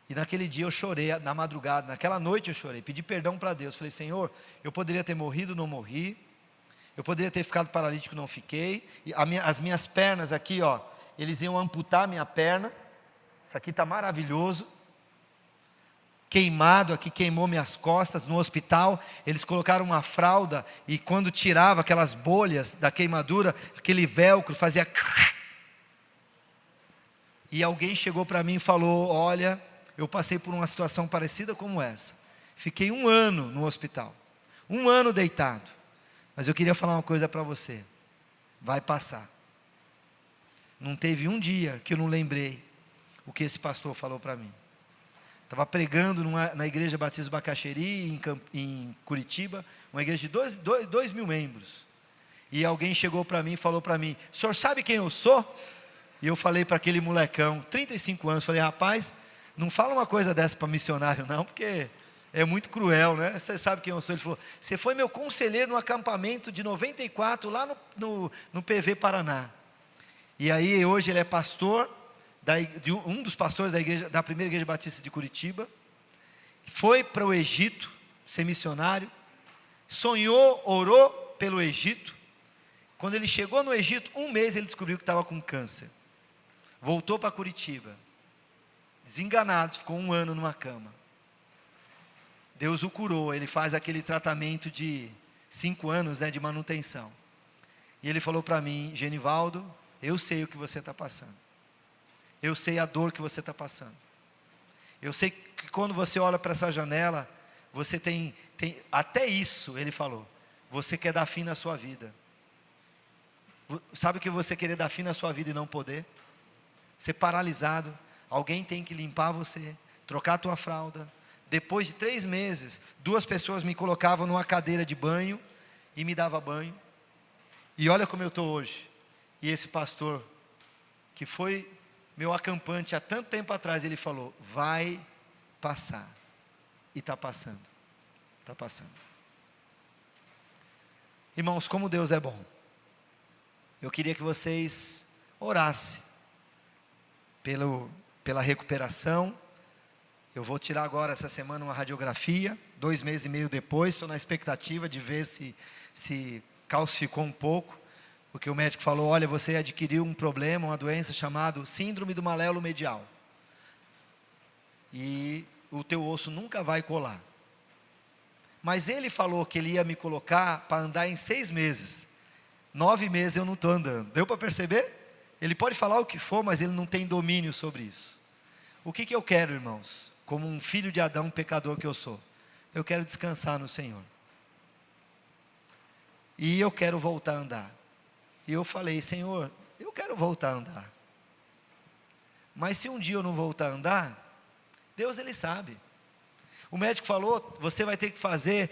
E naquele dia eu chorei, na madrugada, naquela noite eu chorei, pedi perdão para Deus. Falei, Senhor, eu poderia ter morrido, não morri. Eu poderia ter ficado paralítico, não fiquei. E as minhas pernas aqui, eles iam amputar a minha perna. Isso aqui está maravilhoso. Queimado aqui, queimou minhas costas. No hospital, eles colocaram uma fralda, e quando tirava aquelas bolhas da queimadura, aquele velcro fazia... E alguém chegou para mim e falou, olha, eu passei por uma situação parecida como essa. Fiquei 1 ano no hospital. 1 ano deitado. Mas eu queria falar uma coisa para você. Vai passar. Não teve um dia que eu não lembrei o que esse pastor falou para mim. Estava pregando na igreja Batista do Bacaxeri, em Curitiba, uma igreja de 2 mil membros. E alguém chegou para mim e falou para mim, o senhor sabe quem eu sou? E eu falei para aquele molecão, 35 anos, falei, rapaz, não fala uma coisa dessa para missionário não, porque é muito cruel, né? Você sabe quem eu sou? Ele falou, você foi meu conselheiro no acampamento de 94, lá no PV Paraná. E aí hoje ele é pastor, um dos pastores da primeira igreja batista de Curitiba. Foi para o Egito, ser missionário. Sonhou, orou pelo Egito. Quando ele chegou no Egito, 1 mês ele descobriu que estava com câncer. Voltou para Curitiba, desenganado, ficou 1 ano numa cama. Deus o curou, ele faz aquele tratamento de 5 anos, de manutenção. E ele falou para mim, Genivaldo, eu sei o que você está passando. Eu sei a dor que você está passando. Eu sei que quando você olha para essa janela, você tem até isso, ele falou, você quer dar fim na sua vida. Sabe o que você querer dar fim na sua vida e não poder? Ser paralisado, alguém tem que limpar você, trocar a tua fralda. Depois de 3 meses, 2 pessoas me colocavam numa cadeira de banho e me dava banho. E olha como eu estou hoje. E esse pastor, que foi meu acampante há tanto tempo atrás, ele falou, vai passar. E está passando. Está passando. Irmãos, como Deus é bom. Eu queria que vocês orassem pela recuperação. Eu vou tirar agora essa semana uma radiografia, 2 meses e meio depois, estou na expectativa de ver se calcificou um pouco, porque o médico falou, olha, você adquiriu um problema, uma doença chamada síndrome do maléolo medial, e o teu osso nunca vai colar. Mas ele falou que ele ia me colocar para andar em 6 meses, 9 meses eu não estou andando. Deu para perceber? Ele pode falar o que for, mas ele não tem domínio sobre isso. O que eu quero, irmãos? Como um filho de Adão, pecador que eu sou, eu quero descansar no Senhor. E eu quero voltar a andar. E eu falei, Senhor, eu quero voltar a andar. Mas se um dia eu não voltar a andar, Deus ele sabe. O médico falou, você vai ter que fazer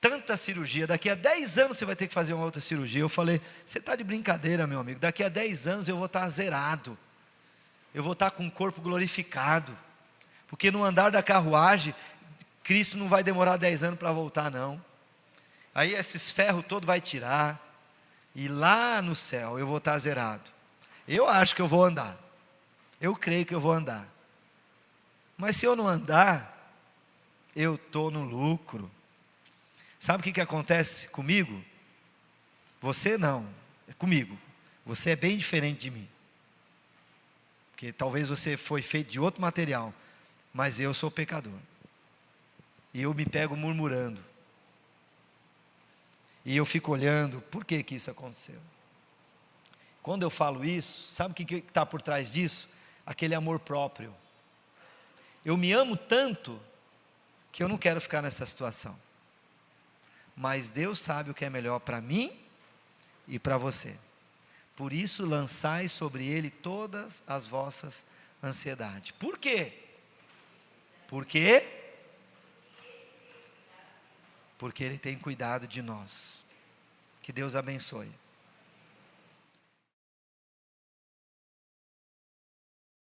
tanta cirurgia, daqui a 10 anos você vai ter que fazer uma outra cirurgia. Eu falei, você está de brincadeira, meu amigo, daqui a 10 anos eu vou estar zerado, eu vou estar com o corpo glorificado, porque no andar da carruagem, Cristo não vai demorar 10 anos para voltar não, aí esses ferros todos vai tirar, e lá no céu eu vou estar zerado. Eu acho que eu vou andar, eu creio que eu vou andar, mas se eu não andar, eu estou no lucro. Sabe o que acontece comigo? Você não, é comigo. Você é bem diferente de mim. Porque talvez você foi feito de outro material, mas eu sou pecador. E eu me pego murmurando. E eu fico olhando, por que isso aconteceu? Quando eu falo isso, sabe o que está por trás disso? Aquele amor próprio. Eu me amo tanto, que eu não quero ficar nessa situação. Mas Deus sabe o que é melhor para mim e para você. Por isso lançai sobre ele todas as vossas ansiedades. Por quê? Por quê? Porque ele tem cuidado de nós. Que Deus abençoe.